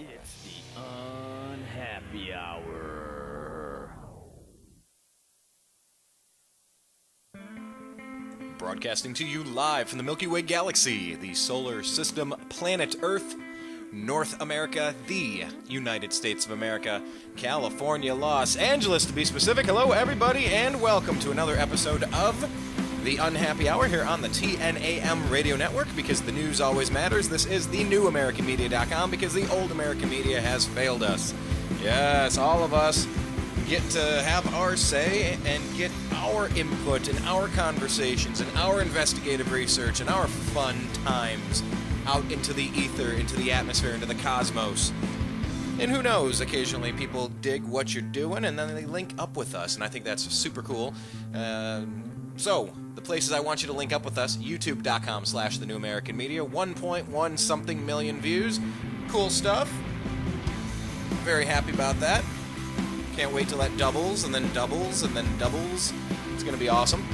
It's the Unhappy Hour. Broadcasting to you live from the Milky Way Galaxy, the solar system, planet Earth, North America, the United States of America, California, Los Angeles to be specific. Hello, everybody, and welcome to another episode of the Unhappy Hour here on the TNAM radio network, because the news always matters. This is the newamericanmedia.com, because the old American media has failed us. Yes, all of us get to have our say and get our input and our conversations and our investigative research and our fun times out into the ether, into the atmosphere, into the cosmos. And who knows, occasionally people dig what you're doing and then they link up with us, and I think that's super cool. So, the places I want you to link up with us, youtube.com/The New American Media, 1.1 something million views. Cool stuff. Very happy about that. Can't wait till that doubles, and then doubles, and then doubles. It's going to be awesome.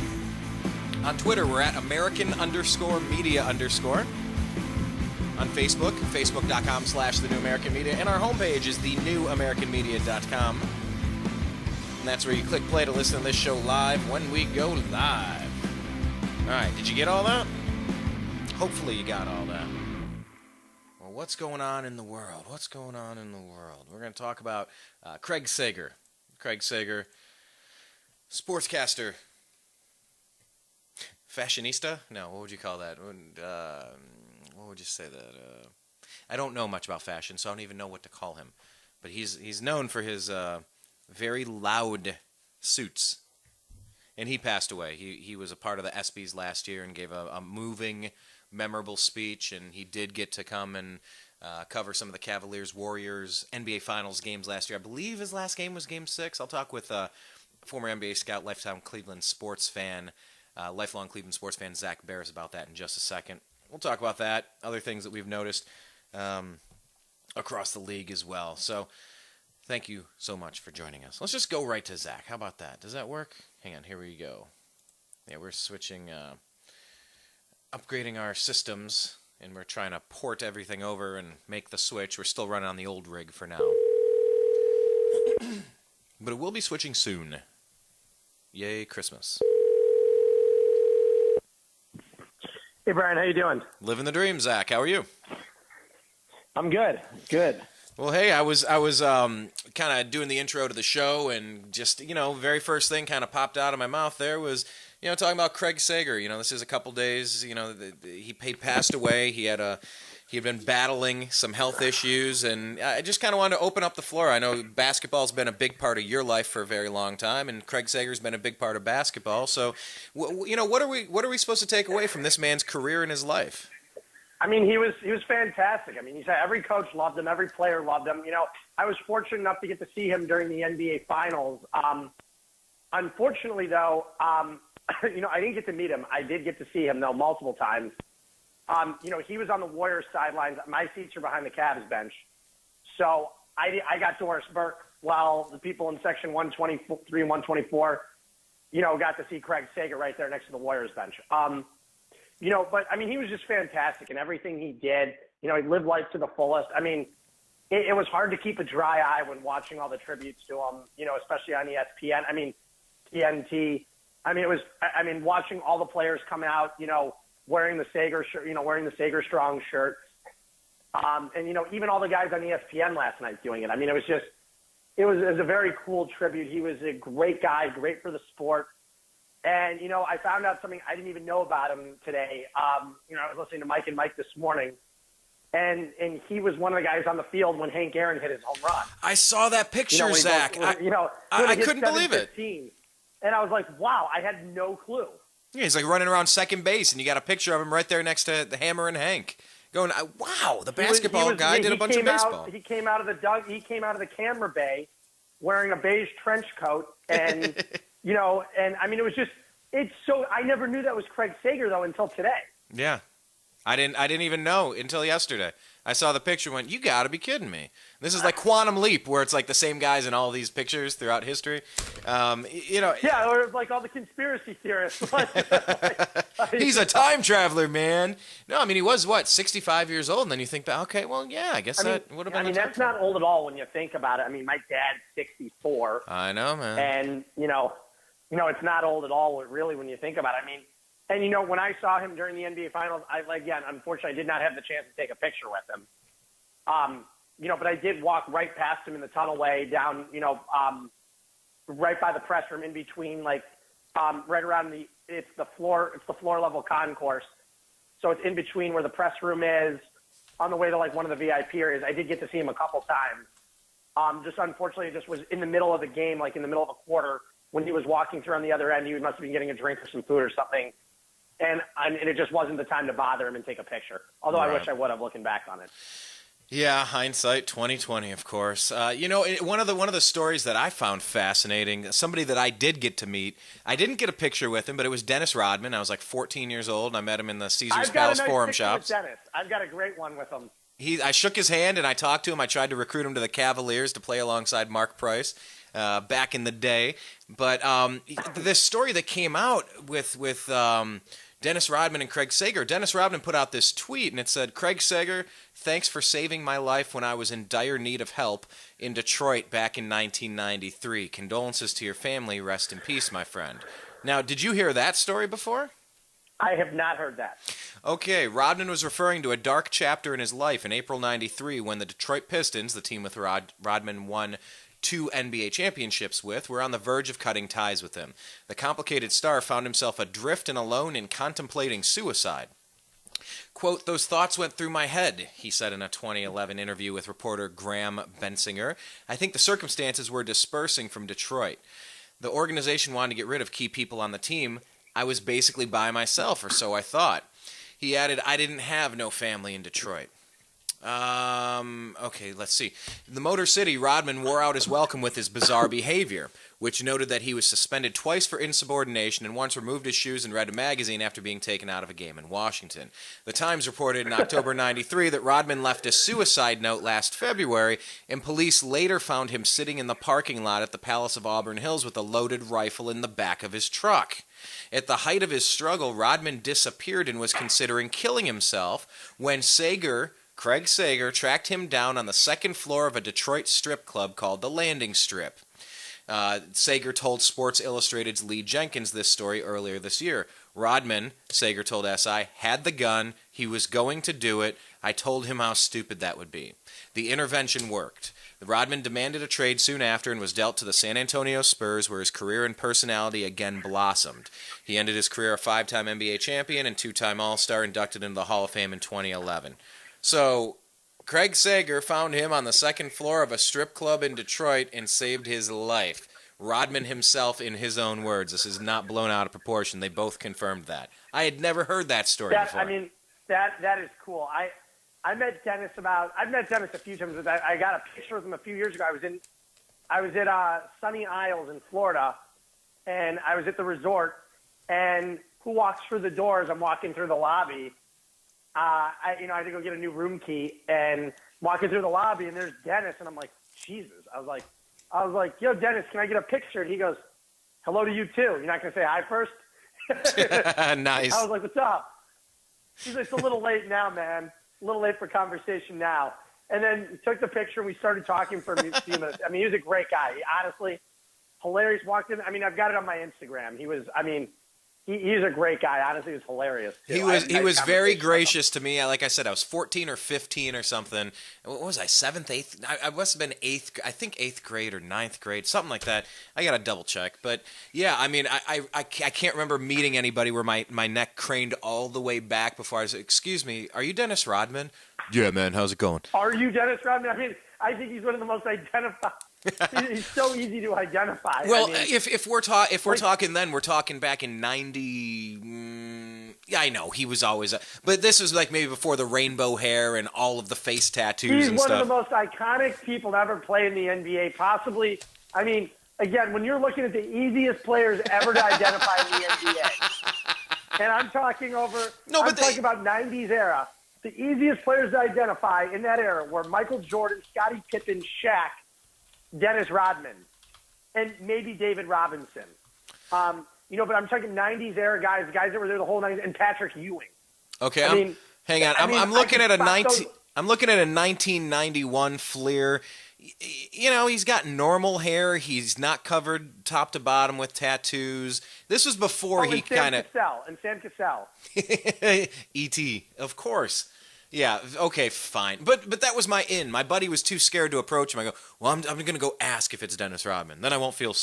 On Twitter, we're at American_media_. On Facebook, facebook.com/The New American Media. And our homepage is thenewamericanmedia.com. And that's where you click play to listen to this show live when we go live. All right, did you get all that? Hopefully you got all that. Well, what's going on in the world? What's going on in the world? We're going to talk about Craig Sager. Craig Sager, sportscaster, fashionista? No, what would you call that? What would you say that? I don't know much about fashion, so I don't even know what to call him. But he's known for his very loud suits. And he passed away. He was a part of the ESPYs last year and gave a moving, memorable speech. And he did get to come and cover some of the Cavaliers-Warriors NBA Finals games last year. I believe his last game was Game 6. I'll talk with former NBA scout, lifelong Cleveland sports fan, Zach Barris about that in just a second. We'll talk about that, other things that we've noticed across the league as well. So thank you so much for joining us. Let's just go right to Zach. How about that? Does that work? Hang on, here we go. Yeah, we're switching, upgrading our systems, and we're trying to port everything over and make the switch. We're still running on the old rig for now. But it will be switching soon. Yay, Christmas. Hey, Brian, how you doing? Living the dream, Zach. How are you? I'm good. Good. Well, hey, I was kind of doing the intro to the show, and just, very first thing kind of popped out of my mouth there was, talking about Craig Sager. This is a couple days, he passed away. He had been battling some health issues, and I just kind of wanted to open up the floor. I know basketball's been a big part of your life for a very long time, and Craig Sager's been a big part of basketball. So, what are we supposed to take away from this man's career and his life? I mean, he was fantastic. I mean, every coach loved him, every player loved him. I was fortunate enough to get to see him during the NBA Finals. Unfortunately, though, I didn't get to meet him. I did get to see him though multiple times. He was on the Warriors sidelines. My seats are behind the Cavs bench, so I got Doris Burke while the people in section 123 and 124, got to see Craig Sager right there next to the Warriors bench. But I mean, he was just fantastic in everything he did. He lived life to the fullest. I mean, it was hard to keep a dry eye when watching all the tributes to him, especially on ESPN. I mean, TNT. I mean, watching all the players come out, wearing the Sager shirt, wearing the Sager Strong shirt. And, even all the guys on ESPN last night doing it. I mean, it was a very cool tribute. He was a great guy, great for the sport. And, I found out something I didn't even know about him today. I was listening to Mike and Mike this morning, and he was one of the guys on the field when Hank Aaron hit his home run. I saw that picture, Zach. I couldn't believe it. And I was like, wow, I had no clue. Yeah, he's like running around second base, and you got a picture of him right there next to the Hammer and Hank. Going, wow, the basketball guy did a bunch of baseball. He came out of the camera bay wearing a beige trench coat, and and I mean, I never knew that was Craig Sager though until today. Yeah, I didn't even know until yesterday. I saw the picture and went, you got to be kidding me. This is like Quantum Leap, where it's like the same guys in all these pictures throughout history. Yeah, or like all the conspiracy theorists. He's a time traveler, man. No, I mean, he was, 65 years old? And then you think, okay, well, yeah, I guess that would have been that's not old at all when you think about it. I mean, my dad's 64. I know, man. And, it's not old at all, really, when you think about it. I mean, and, when I saw him during the NBA Finals, unfortunately, I did not have the chance to take a picture with him. But I did walk right past him in the tunnelway down, right by the press room in between, right around it's the floor level concourse. So it's in between where the press room is on the way to one of the VIP areas. I did get to see him a couple times. Just unfortunately, it just was in the middle of the game, in the middle of a quarter when he was walking through on the other end. He must have been getting a drink or some food or something. And it just wasn't the time to bother him and take a picture. Although I wish I would have, looking back on it. Yeah, hindsight 2020, of course. One of the stories that I found fascinating, somebody that I did get to meet, I didn't get a picture with him, but it was Dennis Rodman. I was 14 years old, and I met him in the Caesars Palace Forum Shops. Dennis. I've got a great one with him. I shook his hand and I talked to him. I tried to recruit him to the Cavaliers to play alongside Mark Price back in the day. But this story that came out with Dennis Rodman and Craig Sager. Dennis Rodman put out this tweet, and it said, Craig Sager, thanks for saving my life when I was in dire need of help in Detroit back in 1993. Condolences to your family. Rest in peace, my friend. Now, did you hear that story before? I have not heard that. Okay, Rodman was referring to a dark chapter in his life in April 93 when the Detroit Pistons, the team with Rodman won 2 NBA championships with, were on the verge of cutting ties with him. The complicated star found himself adrift and alone in contemplating suicide. Quote, those thoughts went through my head, he said in a 2011 interview with reporter Graham Bensinger. I think the circumstances were dispersing from Detroit. The organization wanted to get rid of key people on the team. I was basically by myself, or so I thought. He added, I didn't have no family in Detroit. Okay, let's see. In the Motor City, Rodman wore out his welcome with his bizarre behavior, which noted that he was suspended twice for insubordination and once removed his shoes and read a magazine after being taken out of a game in Washington. The Times reported in October 93 that Rodman left a suicide note last February, and police later found him sitting in the parking lot at the Palace of Auburn Hills with a loaded rifle in the back of his truck. At the height of his struggle, Rodman disappeared and was considering killing himself when Craig Sager tracked him down on the second floor of a Detroit strip club called the Landing Strip. Sager told Sports Illustrated's Lee Jenkins this story earlier this year. Rodman, Sager told SI, had the gun. He was going to do it. I told him how stupid that would be. The intervention worked. Rodman demanded a trade soon after and was dealt to the San Antonio Spurs, where his career and personality again blossomed. He ended his career a 5-time NBA champion and 2-time All-Star, inducted into the Hall of Fame in 2011. So, Craig Sager found him on the second floor of a strip club in Detroit and saved his life. Rodman himself, in his own words, this is not blown out of proportion. They both confirmed that. I had never heard that story before. I mean, that is cool. I've met Dennis a few times. I got a picture with him a few years ago. I was at Sunny Isles in Florida, and I was at the resort. And who walks through the doors? I'm walking through the lobby. I had to go get a new room key, and walking through the lobby, and there's Dennis, and I'm like, Jesus. I was like, yo, Dennis, can I get a picture? And he goes, hello to you too. You're not gonna say hi first? Nice. I was like, what's up? He's like, it's a little late now, man. A little late for conversation now. And then we took the picture, and we started talking for a few minutes. I mean, he was a great guy. He, honestly, hilarious. Walked in. I mean, I've got it on my Instagram. He's a great guy. Honestly, he was hilarious, too. He was very gracious to me. Like I said, I was 14 or 15 or something. What was I, 7th, 8th? I must have been 8th grade or 9th grade, something like that. I got to double check. But, yeah, I mean, I can't remember meeting anybody where my neck craned all the way back before I was, excuse me, are you Dennis Rodman? Yeah, man, how's it going? Are you Dennis Rodman? I mean, I think he's one of the most identified. He's so easy to identify. Well, I mean, if we're talking then, we're talking back in 90. Yeah, I know he was always, but this was like maybe before the rainbow hair and all of the face tattoos and stuff. He's one of the most iconic people to ever play in the NBA. Possibly, I mean, again, when you're looking at the easiest players ever to identify in the NBA, and I'm talking about 90s era. the easiest players to identify in that era were Michael Jordan, Scottie Pippen, Shaq, Dennis Rodman, and maybe David Robinson. But I'm talking 90s era guys that were there the whole 90s, and Patrick Ewing. Okay, hang on. I'm looking at a 1991 Fleer. He's got normal hair. He's not covered top to bottom with tattoos. This was before he kind of. And Sam Cassell. E.T. Of course. Yeah. Okay. Fine. But that was my in. My buddy was too scared to approach him. I go, well, I'm going to go ask if it's Dennis Rodman. Then I won't feel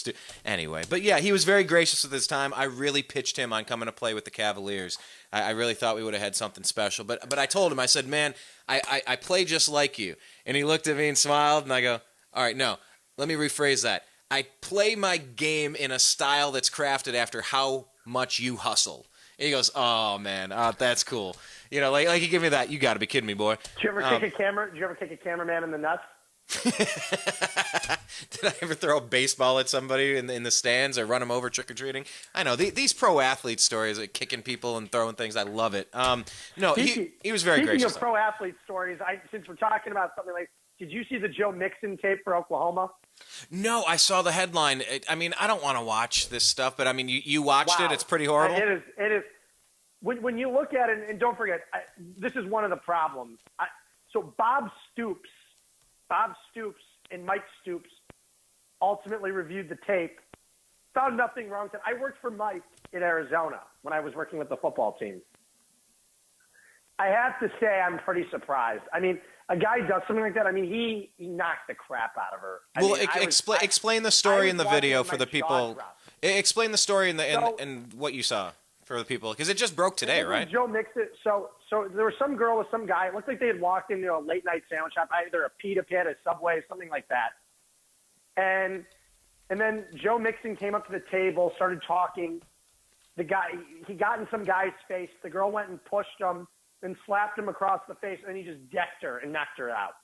anyway. But yeah, he was very gracious with his time. I really pitched him on coming to play with the Cavaliers. I really thought we would have had something special. But I told him, I said, man, I play just like you. And he looked at me and smiled, and I go, all right, no, let me rephrase that. I play my game in a style that's crafted after how much you hustle. And he goes, oh, man, that's cool. Like he gave me that. You got to be kidding me, boy. Did you ever kick a cameraman in the nuts? Did I ever throw a baseball at somebody in the stands or run them over trick-or-treating? I know. These pro athlete stories, like kicking people and throwing things, I love it. No, he was very gracious. Speaking of pro athlete stories, since we're talking about something like, did you see the Joe Mixon tape for Oklahoma? No, I saw the headline. I don't want to watch this stuff, but you watched it. It's pretty horrible. It is. When you look at it, and don't forget, this is one of the problems. So Bob Stoops and Mike Stoops ultimately reviewed the tape, found nothing wrong with it. I worked for Mike in Arizona when I was working with the football team. I have to say I'm pretty surprised. I mean, a guy does something like that. I mean, he knocked the crap out of her. Explain the story in the video for the people. Explain the story and what you saw for the people, because it just broke today, right? Joe Mixon. So there was some girl with some guy. It looked like they had walked into a late night sandwich shop, either a Pita Pit, a Subway, something like that. And then Joe Mixon came up to the table, started talking. He got in some guy's face. The girl went and pushed him, then slapped him across the face, and then he just decked her and knocked her out.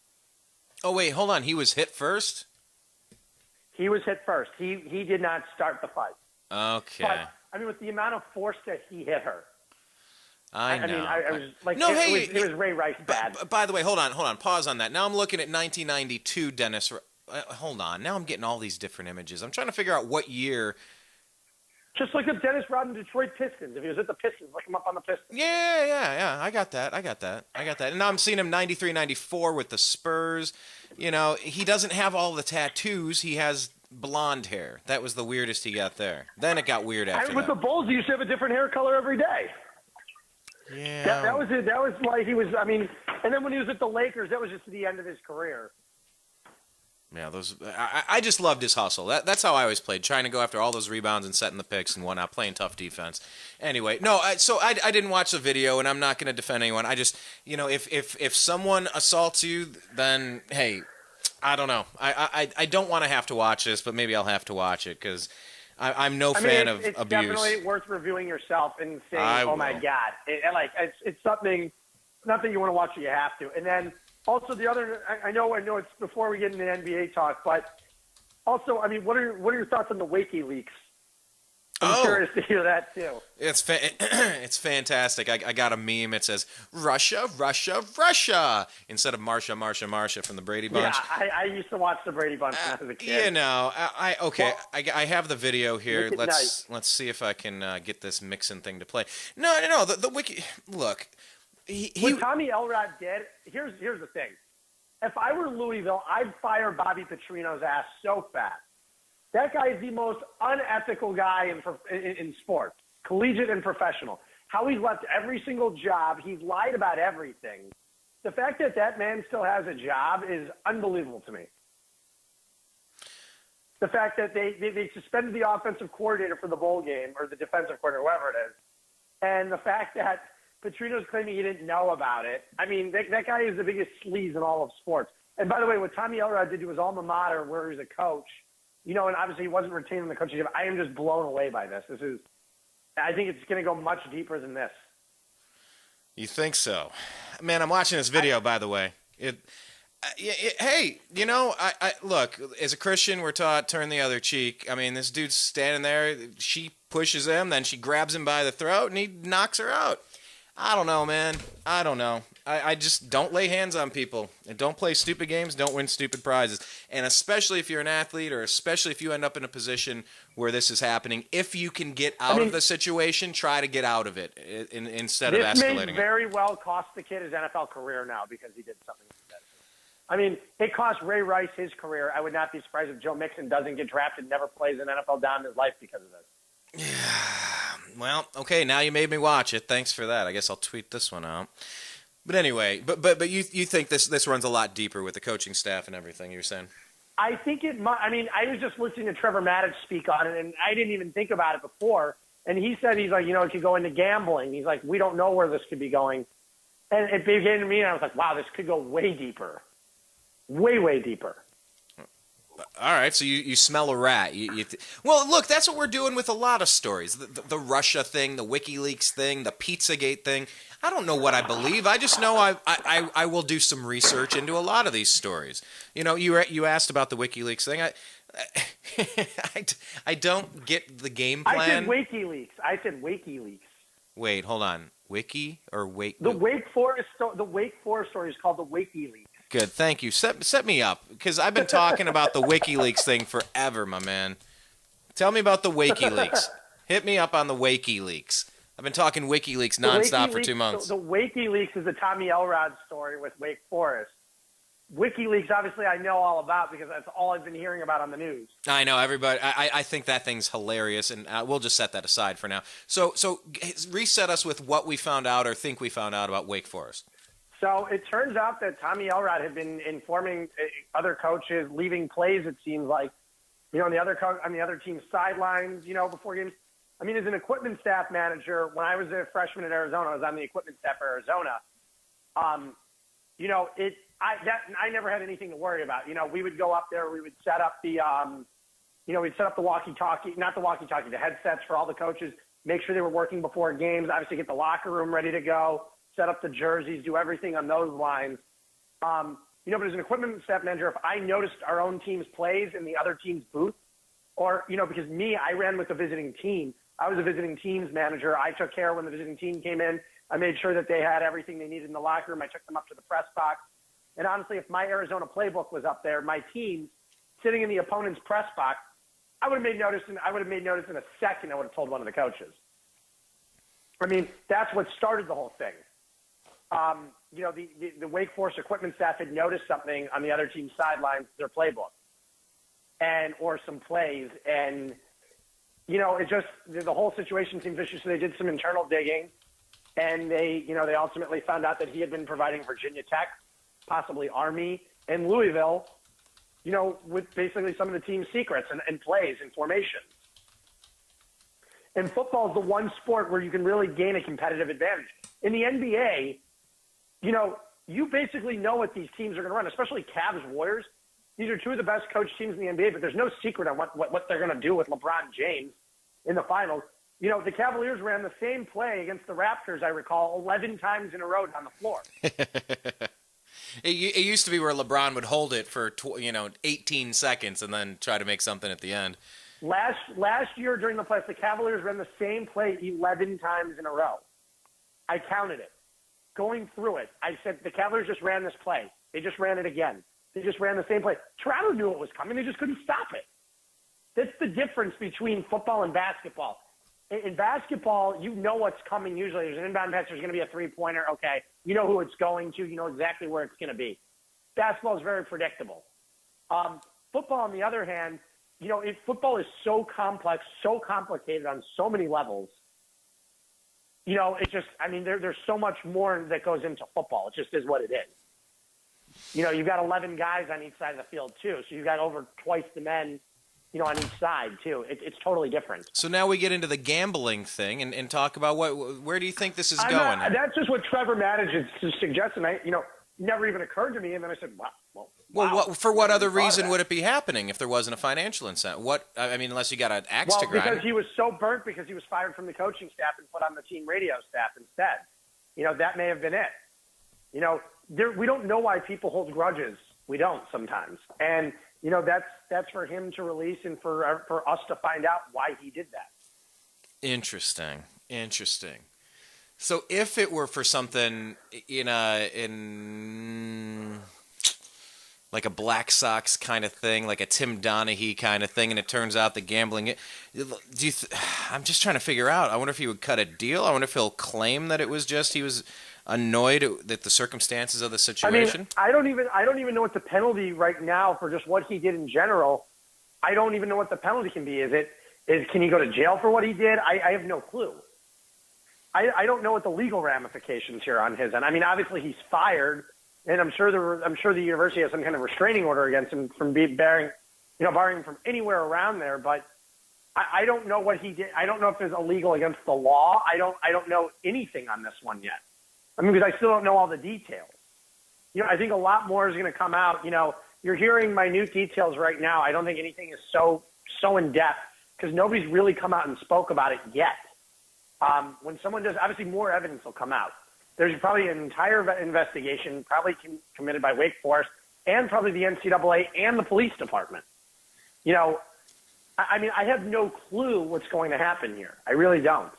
Oh, wait, hold on. He was hit first? He was hit first. He did not start the fight. Okay. But, with the amount of force that he hit her. I know. I was like, no, it was Ray Rice bad. By the way, hold on. Pause on that. Now I'm looking at 1992 Dennis. Hold on. Now I'm getting all these different images. I'm trying to figure out what year. Just look up Dennis Rodman, Detroit Pistons. If he was at the Pistons, look him up on the Pistons. Yeah. I got that. And now I'm seeing him 93, 94 with the Spurs. He doesn't have all the tattoos. He has blonde hair. That was the weirdest he got there. Then it got weird after that. With the Bulls, he used to have a different hair color every day. Yeah. That was it. That was why he was, and then when he was at the Lakers, that was just the end of his career. Yeah, I just loved his hustle. That's how I always played, trying to go after all those rebounds and setting the picks and whatnot, playing tough defense. Anyway, no, I didn't watch the video, and I'm not going to defend anyone. I just, if someone assaults you, then, hey, I don't know. I don't want to have to watch this, but maybe I'll have to watch it because I'm no fan of it's abuse. It's definitely worth reviewing yourself and saying, oh, my God. It's something, nothing you want to watch or you have to. And then also the other, I know it's before we get into the NBA talk, but also, what are your thoughts on the WikiLeaks? I'm curious to hear that too. It's fantastic. I got a meme. It says Russia, Russia, Russia instead of Marsha, Marsha, Marsha from the Brady Bunch. Yeah, I used to watch the Brady Bunch when I was a kid. I have the video here. Let's see if I can get this Mixon thing to play. No. The wiki. Look, what Tommy Elrod did. Here's the thing. If I were Louisville, I'd fire Bobby Petrino's ass so fast. That guy is the most unethical guy in sports, collegiate and professional. How he's left every single job. He's lied about everything. The fact that man still has a job is unbelievable to me. The fact that they suspended the offensive coordinator for the bowl game, or the defensive coordinator, whoever it is, and the fact that Petrino's claiming he didn't know about it. That guy is the biggest sleaze in all of sports. And by the way, what Tommy Elrod did to his alma mater, where he's a coach, and obviously he wasn't retained in the coaching job. I am just blown away by this. I think it's going to go much deeper than this. You think so? Man, I'm watching this video, by the way. Hey, I look, as a Christian, we're taught turn the other cheek. This dude's standing there. She pushes him, then she grabs him by the throat, and he knocks her out. I don't know, man. I don't know. I just don't lay hands on people and don't play stupid games, don't win stupid prizes. And especially if you're an athlete or especially if you end up in a position where this is happening, if you can get out of the situation, try to get out of it instead of escalating This may very well cost the kid his NFL career now because he did something like that. I mean, it cost Ray Rice his career. I would not be surprised if Joe Mixon doesn't get drafted, never plays an NFL down in his life because of this. Well, okay, now you made me watch it. Thanks for that. I guess I'll tweet this one out. But anyway, but you think this runs a lot deeper with the coaching staff and everything, you're saying? I think it might. I mean, I was just listening to Trevor Maddich speak on it, and I didn't even think about it before. And he said, he's like, it could go into gambling. He's like, we don't know where this could be going. And it began to me, and I was like, wow, this could go way deeper. Way, way deeper. All right, so you smell a rat. Well, look, that's what we're doing with a lot of stories. The Russia thing, the WikiLeaks thing, the Pizzagate thing. I don't know what I believe. I just know I will do some research into a lot of these stories. You asked about the WikiLeaks thing. I don't get the game plan. I said WikiLeaks. Wait, hold on. Wiki or Wake? The Wake Forest story is called the WikiLeaks. Good, thank you. Set me up, because I've been talking about the WikiLeaks thing forever, my man. Tell me about the WikiLeaks. Hit me up on the WikiLeaks. I've been talking WikiLeaks nonstop for 2 months. The WikiLeaks is the Tommy Elrod story with Wake Forest. WikiLeaks, obviously, I know all about because that's all I've been hearing about on the news. I know, everybody. I think that thing's hilarious, and we'll just set that aside for now. So reset us with what we found out or think we found out about Wake Forest. So it turns out that Tommy Elrod had been informing other coaches, leaving plays, it seems like, on the other team's sidelines, before games. I mean, as an equipment staff manager, when I was a freshman at Arizona, I was on the equipment staff for Arizona. I never had anything to worry about. We would go up there, we would set up the, we'd set up the walkie-talkie, not the walkie-talkie, the headsets for all the coaches, make sure they were working before games, obviously get the locker room ready to go, set up the jerseys, do everything on those lines. But as an equipment staff manager, if I noticed our own team's plays in the other team's booth, or, because I ran with the visiting team. I was a visiting teams manager. I took care when the visiting team came in. I made sure that they had everything they needed in the locker room. I took them up to the press box. And honestly, if my Arizona playbook was up there, my team sitting in the opponent's press box, I would have made notice in a second. I would have told one of the coaches. I mean, that's what started the whole thing. The Wake Forest equipment staff had noticed something on the other team's sidelines, their playbook, or some plays, and it just the whole situation seemed vicious. So they did some internal digging, and they ultimately found out that he had been providing Virginia Tech, possibly Army, and Louisville, with basically some of the team's secrets and plays and formations. And football is the one sport where you can really gain a competitive advantage. In the NBA, you basically know what these teams are going to run, especially Cavs, Warriors. These are two of the best coached teams in the NBA, but there's no secret on what they're going to do with LeBron James in the finals. The Cavaliers ran the same play against the Raptors, I recall, 11 times in a row down the floor. It used to be where LeBron would hold it for 18 seconds and then try to make something at the end. Last year during the playoffs, the Cavaliers ran the same play 11 times in a row. I counted it. Going through it, I said the Cavaliers just ran this play. They just ran it again. They just ran the same play. Toronto knew it was coming. They just couldn't stop it. That's the difference between football and basketball. In basketball, you know what's coming usually. There's an inbound pass. There's going to be a three-pointer. Okay. You know who it's going to. You know exactly where it's going to be. Basketball is very predictable. Football, on the other hand, football is so complex, so complicated on so many levels. There's so much more that goes into football. It just is what it is. You've got 11 guys on each side of the field, too. So you've got over twice the men, on each side, too. It's totally different. So now we get into the gambling thing and talk about where do you think this is going? That's just what Trevor Maddich is suggesting. Never even occurred to me. And then I said, wow. For what other reason would it be happening if there wasn't a financial incentive? Unless you got an axe to grind. Because he was so burnt because he was fired from the coaching staff and put on the team radio staff instead. That may have been it. We don't know why people hold grudges. We don't sometimes. And, that's for him to release and for us to find out why he did that. Interesting. So if it were for something in like a Black Sox kind of thing, like a Tim Donaghy kind of thing, and it turns out the gambling, I'm just trying to figure out. I wonder if he would cut a deal. I wonder if he'll claim that it was just he was annoyed at the circumstances of the situation. I mean, I don't even know what the penalty right now for just what he did in general. I don't even know what the penalty can be. Can he go to jail for what he did? I have no clue. I don't know what the legal ramifications here on his end. I mean, obviously he's fired, and I'm sure the university has some kind of restraining order against him from barring him from anywhere around there. But I don't know what he did. I don't know if it's illegal against the law. I don't know anything on this one yet. I mean, because I still don't know all the details. I think a lot more is going to come out. You're hearing minute details right now. I don't think anything is so in depth because nobody's really come out and spoke about it yet. When someone does, obviously more evidence will come out. There's probably an entire investigation, probably committed by Wake Forest and probably the NCAA and the police department. I mean, I have no clue what's going to happen here. I really don't.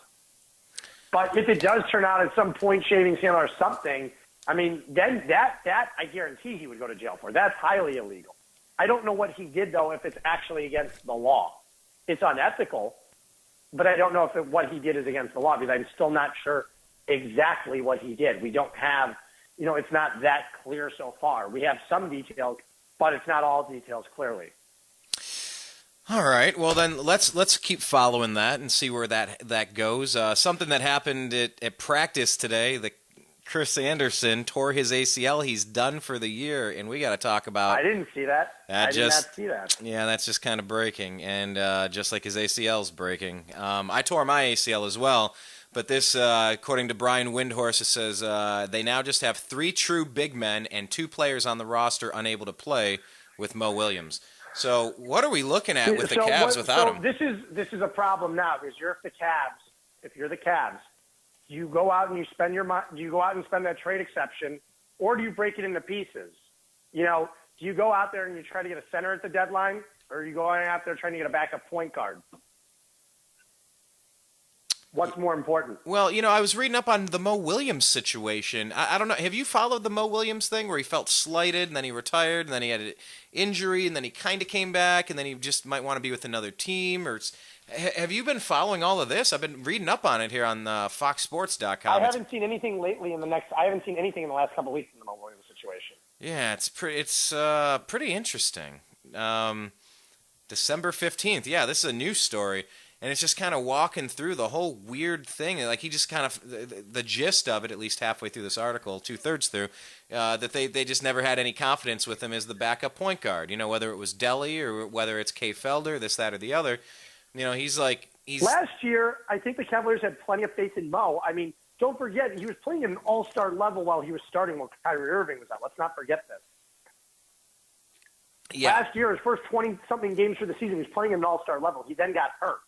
But if it does turn out at some point shaving scandal or something, I mean, then that I guarantee he would go to jail for. That's highly illegal. I don't know what he did, though, if it's actually against the law. It's unethical. But I don't know if what he did is against the law because I'm still not sure exactly what he did. We don't have, it's not that clear so far. We have some details, but it's not all details clearly. All right. Well, then let's keep following that and see where that goes. Something that happened at practice today, Chris Anderson tore his ACL. He's done for the year, and we got to talk about. I didn't see that. I did not see that. Yeah, that's just kind of breaking, and just like his ACL's breaking. I tore my ACL as well, but this, according to Brian Windhorst, it says they now just have 3 true big men and 2 players on the roster unable to play with Mo Williams. So what are we looking at with the Cavs without him? This is a problem now because if you're the Cavs, you go out and you spend that trade exception, or do you break it into pieces? Do you go out there and you try to get a center at the deadline, or are you going out there trying to get a backup point guard? What's more important? Well, I was reading up on the Mo Williams situation. I don't know. Have you followed the Mo Williams thing where he felt slighted and then he retired and then he had an injury and then he kind of came back and then he just might want to be with another team? Or have you been following all of this? I've been reading up on it here on FoxSports.com. I haven't seen anything lately I haven't seen anything in the last couple of weeks in the Mo Williams situation. Yeah, it's pretty interesting. December 15th. Yeah, this is a news story. And it's just kind of walking through the whole weird thing. Like he just kind of, the gist of it, at least halfway through this article, 2/3 through, that they just never had any confidence with him as the backup point guard. Whether it was Delly or whether it's Kay Felder, this, that, or the other. He's Last year, I think the Cavaliers had plenty of faith in Mo. I mean, don't forget, he was playing at an all-star level while he was starting while Kyrie Irving was out. Let's not forget this. Yeah. Last year, his first 20-something games for the season, he was playing at an all-star level. He then got hurt.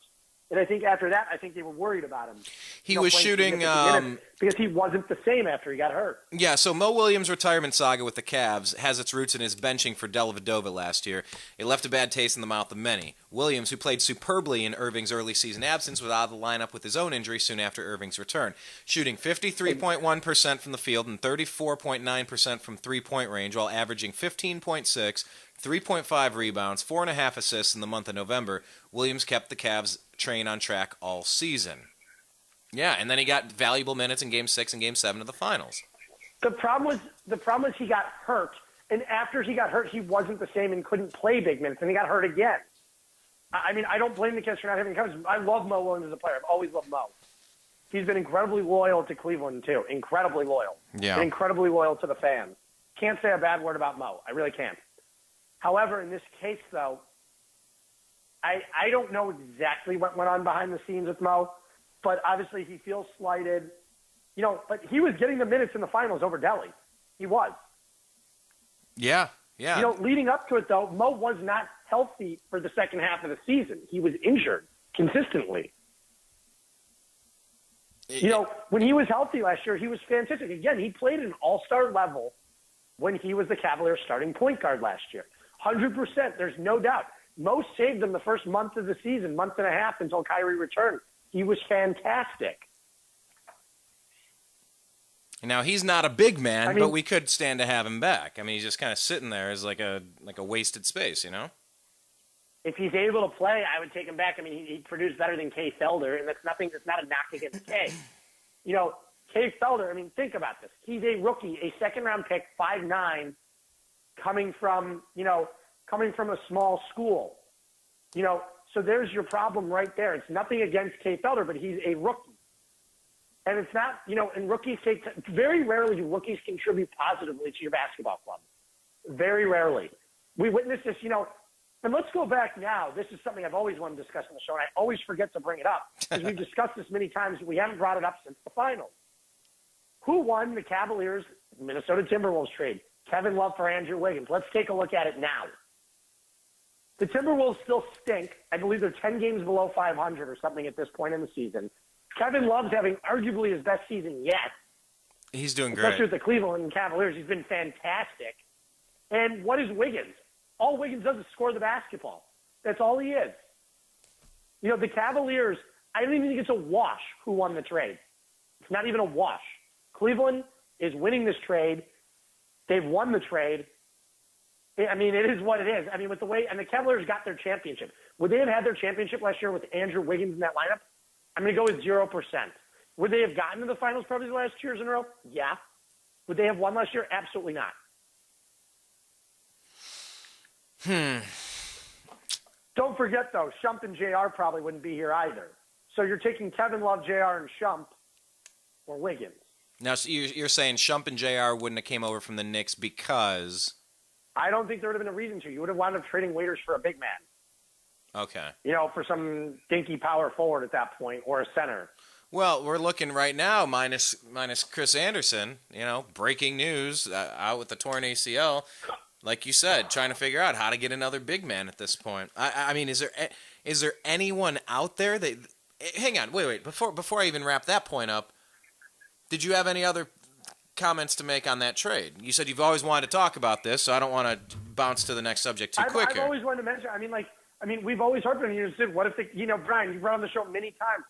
And I think after that, they were worried about him. He was shooting because he wasn't the same after he got hurt. Yeah, so Mo Williams' retirement saga with the Cavs has its roots in his benching for Dellavedova last year. It left a bad taste in the mouth of many. Williams, who played superbly in Irving's early season absence, was out of the lineup with his own injury soon after Irving's return, shooting 53.1% from the field and 34.9% from three-point range while averaging 15.6, 3.5 rebounds, 4.5 assists in the month of November. Williams kept the Cavs train on track all season. Yeah, and then he got valuable minutes in Game 6 and Game 7 of the finals. The problem was he got hurt, and after he got hurt, he wasn't the same and couldn't play big minutes, and he got hurt again. I mean, I don't blame the Cavs for not having confidence. I love Mo Williams as a player. I've always loved Mo. He's been incredibly loyal to Cleveland, too. Incredibly loyal. Yeah. And incredibly loyal to the fans. Can't say a bad word about Mo. I really can't. However, in this case, though, I don't know exactly what went on behind the scenes with Mo, but obviously he feels slighted. But he was getting the minutes in the finals over Delly. He was. Yeah. Leading up to it, though, Mo was not healthy for the second half of the season. He was injured consistently. When he was healthy last year, he was fantastic. Again, he played at an all-star level when he was the Cavaliers' starting point guard last year. 100%. There's no doubt. Mo saved them the first month of the season, month and a half until Kyrie returned. He was fantastic. Now he's not a big man, I mean- but we could stand to have him back. I mean, he's just kind of sitting there as like a wasted space, you know? If he's able to play, I would take him back. I mean, he produced better than Kay Felder, and that's nothing. That's not a knock against Kay. You know, Kay Felder. I mean, think about this. He's a rookie, a second-round pick, 5'9", coming from a small school. You know, so there's your problem right there. It's nothing against Kay Felder, but he's a rookie. And it's not, you know, and rookies very rarely do rookies contribute positively to your basketball club. Very rarely. We witnessed this, you know, and let's go back now. This is something I've always wanted to discuss on the show, and I always forget to bring it up because we've discussed this many times. We haven't brought it up since the finals. Who won the Cavaliers Minnesota Timberwolves trade? Kevin Love for Andrew Wiggins. Let's take a look at it now. The Timberwolves still stink. I believe they're 10 games below 500 or something at this point in the season. Kevin Love's having arguably his best season yet. He's doing great. Especially with the Cleveland Cavaliers. He's been fantastic. And what is Wiggins? All Wiggins does is score the basketball. That's all he is. You know, the Cavaliers, I don't even think it's a wash who won the trade. It's not even a wash. Cleveland is winning this trade. They've won the trade. I mean, it is what it is. I mean, with the way – and the Cavaliers got their championship. Would they have had their championship last year with Andrew Wiggins in that lineup? I'm going to go with 0%. Would they have gotten to the finals probably the last 2 years in a row? Yeah. Would they have won last year? Absolutely not. Don't forget, though, Shump and JR probably wouldn't be here either. So you're taking Kevin Love, JR, and Shump or Wiggins. Now, so you're saying Shump and JR wouldn't have came over from the Knicks because... I don't think there would have been a reason to. You would have wound up trading Waiters for a big man. Okay. You know, for some dinky power forward at that point or a center. Well, we're looking right now, minus Chris Anderson, you know, breaking news, out with the torn ACL. Like you said, trying to figure out how to get another big man at this point. I mean, is there anyone out there that... Hang on, wait. Before I even wrap that point up, did you have any other comments to make on that trade? You said you've always wanted to talk about this, so I don't want to bounce to the next subject too quick I've here. always wanted to mention, we've always heard from you. Said, what if Brian, you've run on the show many times.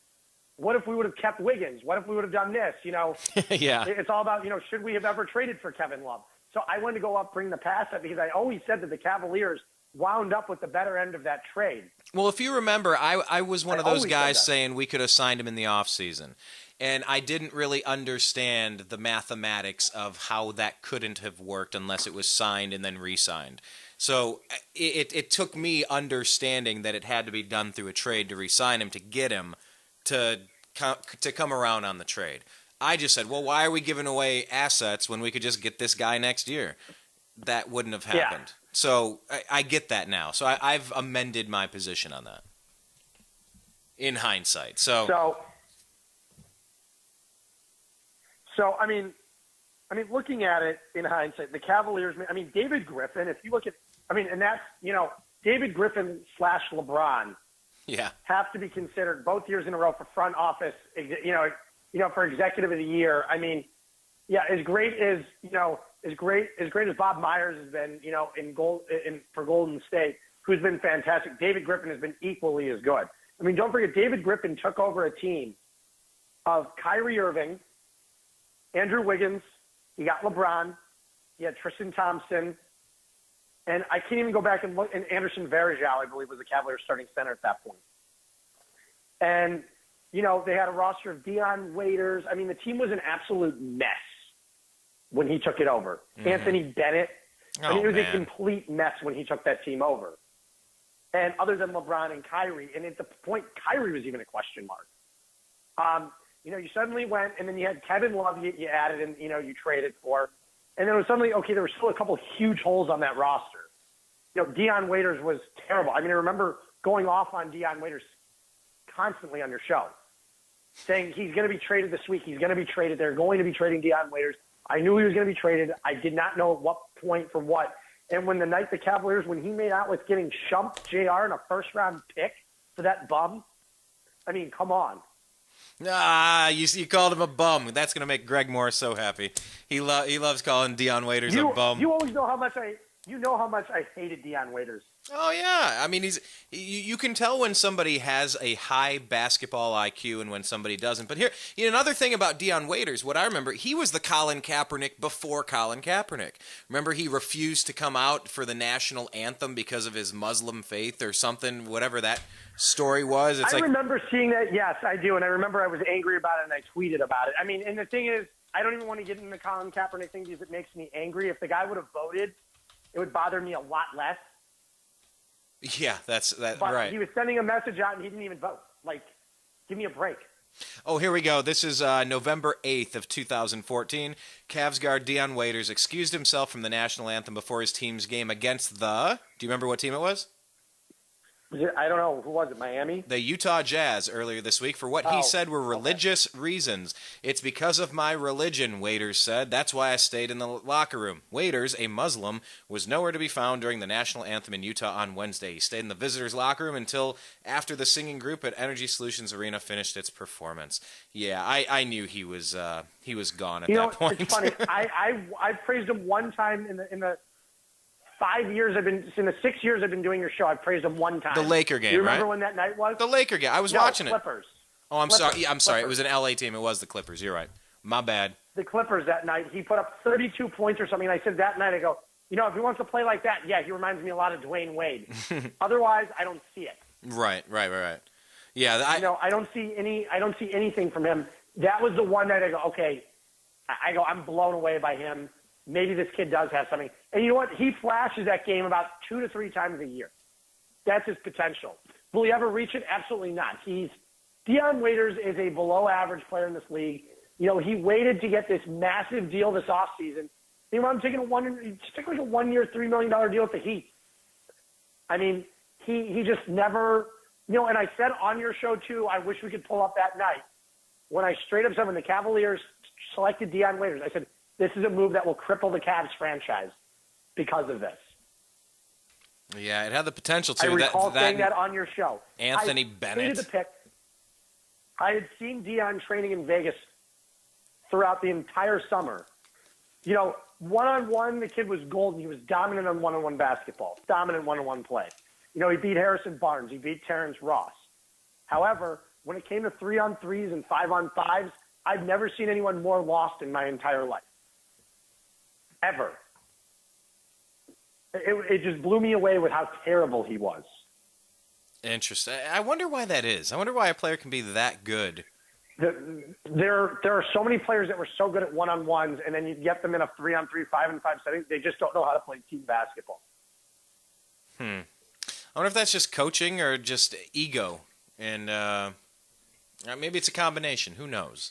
What if we would have kept Wiggins? What if we would have done this? You know, yeah. It's all about, should we have ever traded for Kevin Love? So I wanted to go up, bring the pass up because I always said that the Cavaliers wound up with the better end of that trade. Well, if you remember, I was one of those always guys said that. saying we could have signed him in the offseason. And I didn't really understand the mathematics of how that couldn't have worked unless it was signed and then re-signed. So it took me understanding that it had to be done through a trade to re-sign him, to get him to come around on the trade. I just said, well, why are we giving away assets when we could just get this guy next year? That wouldn't have happened. Yeah. So I get that now. So I've amended my position on that in hindsight. So I mean, looking at it in hindsight, the Cavaliers, David Griffin, if you look at, and that's, David Griffin / LeBron have to be considered both years in a row for front office, for executive of the year. As great as Bob Myers has been, for Golden State, who's been fantastic, David Griffin has been equally as good. Don't forget, David Griffin took over a team of Kyrie Irving, Andrew Wiggins, he got LeBron, he had Tristan Thompson, and I can't even go back and look, and Anderson Varejao, I believe, was the Cavaliers starting center at that point. And, they had a roster of Dion Waiters. The team was an absolute mess when he took it over. Mm-hmm. Anthony Bennett. It was a complete mess when he took that team over. And other than LeBron and Kyrie, and at the point, Kyrie was even a question mark. You suddenly went, and then you had Kevin Love you added and, you traded for. And then it was suddenly, okay, there were still a couple of huge holes on that roster. Dion Waiters was terrible. I remember going off on Dion Waiters constantly on your show, saying he's going to be traded this week. He's going to be traded. They're going to be trading Dion Waiters. I knew he was going to be traded. I did not know at what point for what. And when the Cavaliers, when he made out with getting Shump, JR, and a first-round pick for that bum, come on. You called him a bum. That's going to make Greg Morris so happy. He loves calling Dion Waiters a bum. You always know how much I you know how much I hated Dion Waiters. Oh yeah, I mean you can tell when somebody has a high basketball IQ and when somebody doesn't. But here, another thing about Dion Waiters, what I remember, he was the Colin Kaepernick before Colin Kaepernick. Remember, he refused to come out for the national anthem because of his Muslim faith or something, whatever that story was. I remember seeing that. Yes, I do, and I remember I was angry about it and I tweeted about it. I mean, and the thing is, I don't even want to get into the Colin Kaepernick thing because it makes me angry. If the guy would have voted, it would bother me a lot less. Yeah, that's but right. He was sending a message out and he didn't even vote. Like, give me a break. Oh, here we go. This is November 8th of 2014. Cavs guard Dion Waiters excused himself from the national anthem before his team's game against the... Do you remember what team it was? I don't know. Who was it? Miami? The Utah Jazz earlier this week for what he said were religious reasons. It's because of my religion, Waiters said. That's why I stayed in the locker room. Waiters, a Muslim, was nowhere to be found during the national anthem in Utah on Wednesday. He stayed in the visitors' locker room until after the singing group at Energy Solutions Arena finished its performance. Yeah, I knew he was gone at that point. It's funny. I praised him one time in the 5 years in the 6 years I've been doing your show, I've praised him one time. The Laker game, right? You remember when that night was? The Laker game. I was watching Clippers. Oh, I'm Clippers. sorry. Yeah, I'm sorry. It Clippers. was an LA team. It was the Clippers. You're right. My bad. The Clippers that night, he put up 32 points or something. And I said that night, I go, if he wants to play like that, yeah, he reminds me a lot of Dwayne Wade. Otherwise, I don't see it. Right. Yeah, I don't see anything from him. That was the one night I go, okay. I'm blown away by him. Maybe this kid does have something. And you know what? He flashes that game about 2 to 3 times a year. That's his potential. Will he ever reach it? Absolutely not. Dion Waiters is a below-average player in this league. He waited to get this massive deal this offseason. I'm taking a 1-year, $3 million deal with the Heat. I mean, he just never, and I said on your show, too, I wish we could pull up that night. When I straight up said when the Cavaliers selected Dion Waiters, I said, this is a move that will cripple the Cavs franchise because of this. Yeah, it had the potential to. I recall saying that on your show. Anthony I Bennett. hated the pick. I had seen Dion training in Vegas throughout the entire summer. One-on-one, the kid was golden. He was dominant on one-on-one basketball, dominant one-on-one play. He beat Harrison Barnes. He beat Terrence Ross. However, when it came to 3-on-3s and 5-on-5s, I've never seen anyone more lost in my entire life. Ever. It just blew me away with how terrible he was. Interesting. I wonder why that is. I wonder why a player can be that good. There are so many players that were so good at one-on-ones, and then you get them in a 3-on-3, 5-on-5 setting. They just don't know how to play team basketball. I wonder if that's just coaching or just ego. And maybe it's a combination. Who knows?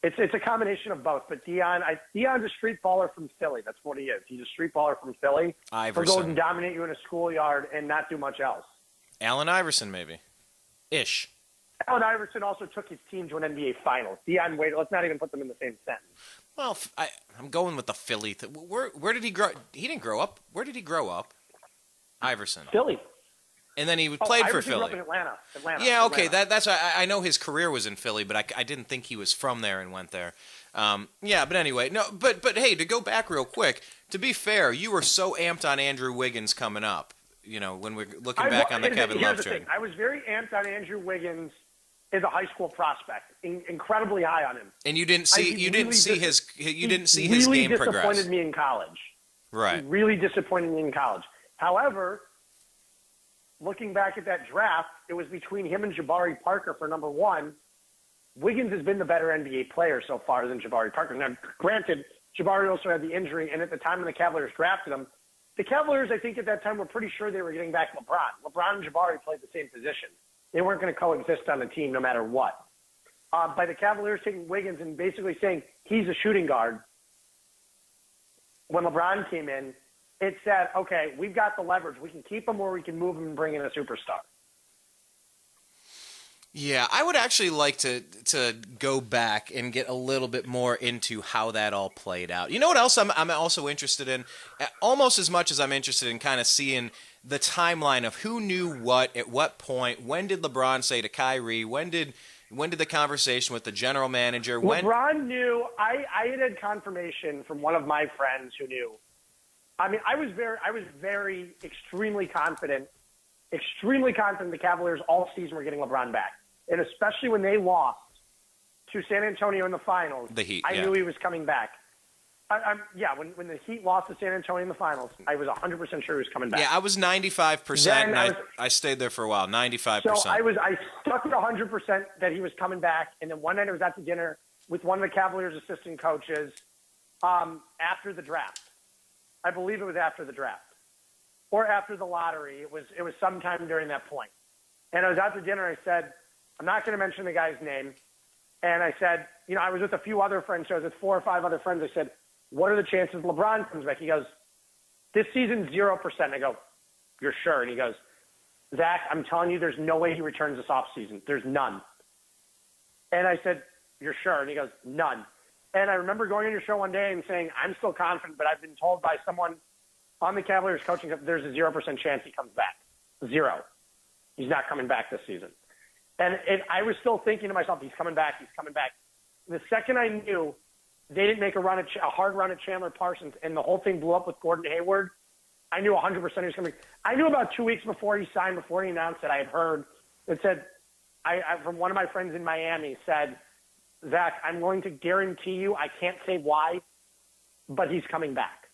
It's a combination of both. But Dion's a street baller from Philly. That's what he is. He's a street baller from Philly. Iverson. He'll go and dominate you in a schoolyard and not do much else. Allen Iverson, maybe. Ish. Allen Iverson also took his team to an NBA Finals. Dion Waiters, let's not even put them in the same sentence. Well, I'm going with the Philly thing. Where did he grow? He didn't grow up. Where did he grow up? Iverson. Philly. And then he played for Iverson Philly. Grew up in Atlanta. Yeah, okay. Atlanta. That's I know his career was in Philly, but I didn't think he was from there and went there. Yeah, but anyway, no. But hey, to go back real quick. To be fair, you were so amped on Andrew Wiggins coming up. When we're looking back on the Kevin Love trade. I was very amped on Andrew Wiggins as a high school prospect, incredibly high on him. And you didn't see his game really progress. Disappointed me in college. Right. He really disappointed me in college. However, looking back at that draft, it was between him and Jabari Parker for number one. Wiggins has been the better NBA player so far than Jabari Parker. Now, granted, Jabari also had the injury, and at the time when the Cavaliers drafted him, the Cavaliers, I think at that time, were pretty sure they were getting back LeBron. LeBron and Jabari played the same position. They weren't going to coexist on the team no matter what. By the Cavaliers taking Wiggins and basically saying he's a shooting guard, when LeBron came in, it said, okay, we've got the leverage. We can keep him or we can move him and bring in a superstar. Yeah, I would actually like to go back and get a little bit more into how that all played out. You know what else I'm also interested in? Almost as much as I'm interested in kind of seeing the timeline of who knew what at what point. When did LeBron say to Kyrie? When did the conversation with the general manager? LeBron knew. I had confirmation from one of my friends who knew I mean, I was very, extremely confident the Cavaliers all season were getting LeBron back. And especially when they lost to San Antonio in the finals, The Heat, I yeah. knew he was coming back. When the Heat lost to San Antonio in the finals, I was 100% sure he was coming back. Yeah, I was 95%, Then and I stayed there for a while, 95%. So I stuck with 100% that he was coming back. And then one night I was at the dinner with one of the Cavaliers' assistant coaches after the draft. I believe it was after the draft or after the lottery. It was sometime during that point. And I was at the dinner. I said, I'm not going to mention the guy's name. And I said, I was with a few other friends. So I was with 4 or 5 other friends. I said, what are the chances LeBron comes back? He goes, this season, 0%. I go, you're sure? And he goes, Zach, I'm telling you, there's no way he returns this offseason. There's none. And I said, you're sure? And he goes, none. And I remember going on your show one day and saying, I'm still confident, but I've been told by someone on the Cavaliers coaching staff there's a 0% chance he comes back. 0. He's not coming back this season. And I was still thinking to myself, he's coming back. The second I knew they didn't make a hard run at Chandler Parsons and the whole thing blew up with Gordon Hayward, I knew 100% he was coming. I knew about 2 weeks before he signed, before he announced it, I had heard, it said, I from one of my friends in Miami said, Zach, I'm going to guarantee you, I can't say why, but he's coming back.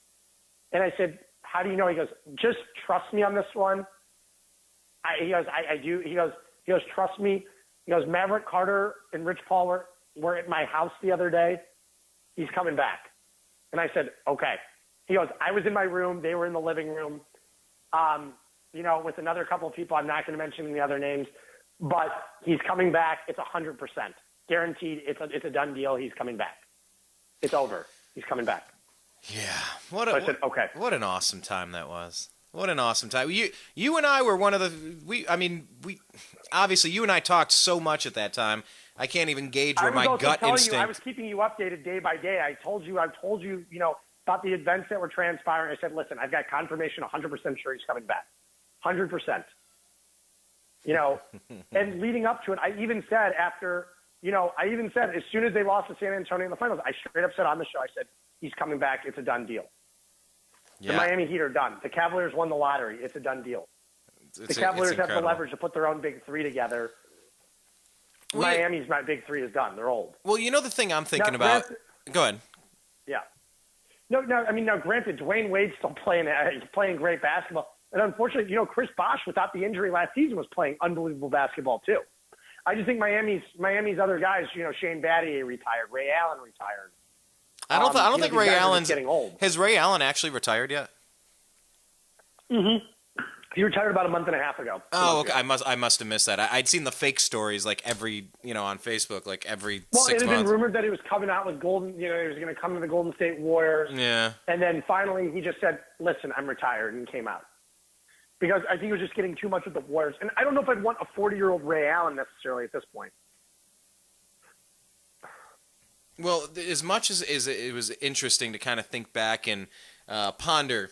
And I said, how do you know? He goes, just trust me on this one. He goes, I do. He goes, trust me. He goes, Maverick Carter and Rich Paul were at my house the other day. He's coming back. And I said, okay. He goes, I was in my room. They were in the living room, with another couple of people. I'm not going to mention the other names, but he's coming back. It's 100%. Guaranteed. It's a done deal. He's coming back. It's over. He's coming back. Yeah. I said, okay. What an awesome time that was. What an awesome time. You and I were one of the we obviously you and I talked so much at that time. I can't even gauge where my gut instinct. I was keeping you updated day by day. I told you, about the events that were transpiring. I said, listen, I've got confirmation 100% sure he's coming back. 100%. And leading up to it, I even said as soon as they lost to San Antonio in the finals, I straight up said on the show, I said, he's coming back. It's a done deal. Yeah. The Miami Heat are done. The Cavaliers won the lottery. It's a done deal. The Cavaliers have the leverage to put their own big three together. Miami's my big three is done. They're old. Well, the thing I'm thinking about. Go ahead. Yeah. No. Now, granted, Dwayne Wade's still playing great basketball, and unfortunately, Chris Bosh, without the injury last season, was playing unbelievable basketball too. I just think Miami's other guys, Shane Battier retired, Ray Allen retired. I don't think Ray Allen's getting old. Has Ray Allen actually retired yet? Mm-hmm. He retired about a month and a half ago. Oh, okay. I must have missed that. I'd seen the fake stories like every, on Facebook, like every 6 months. Well, it had been rumored that he was coming out with he was going to come to the Golden State Warriors. Yeah. And then finally he just said, listen, I'm retired, and came out. Because I think he was just getting too much with the Warriors. And I don't know if I'd want a 40-year-old Ray Allen necessarily at this point. Well, as much as it was interesting to kind of think back and ponder,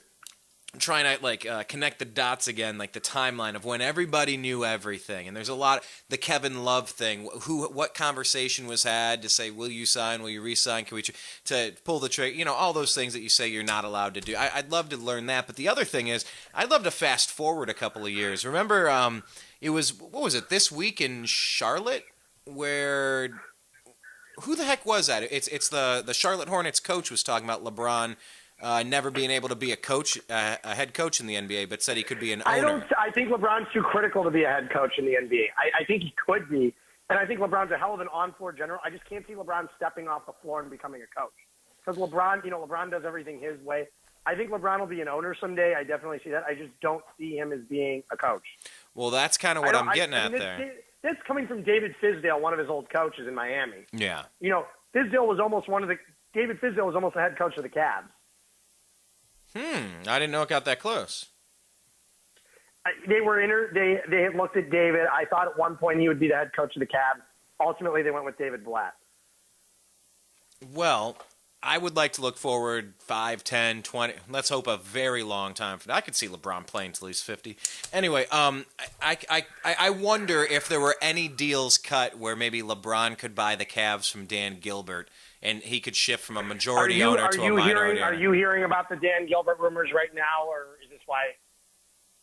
trying to connect the dots again, like the timeline of when everybody knew everything, and there's a lot the Kevin Love thing, what conversation was had to say, will you sign, will you re-sign, can we to pull the trigger, all those things that you say you're not allowed to do. I'd love to learn that, but the other thing is I'd love to fast forward a couple of years. Remember, it was this week in Charlotte where. Who the heck was that? It's the Charlotte Hornets coach was talking about LeBron never being able to be a head coach in the NBA, but said he could be an owner. I think LeBron's too critical to be a head coach in the NBA. I think he could be, and I think LeBron's a hell of an on-floor general. I just can't see LeBron stepping off the floor and becoming a coach. Because LeBron does everything his way. I think LeBron will be an owner someday. I definitely see that. I just don't see him as being a coach. Well, that's kind of what I'm getting at there. That's coming from David Fizdale, one of his old coaches in Miami. Yeah. David Fizdale was almost the head coach of the Cavs. I didn't know it got that close. They had looked at David. I thought at one point he would be the head coach of the Cavs. Ultimately, they went with David Blatt. Well, I would like to look forward 5, 10, 20. Let's hope a very long time. I could see LeBron playing till he's 50. Anyway, I wonder if there were any deals cut where maybe LeBron could buy the Cavs from Dan Gilbert and he could shift from a majority owner to a minority owner. Are you hearing about the Dan Gilbert rumors right now, or is this why?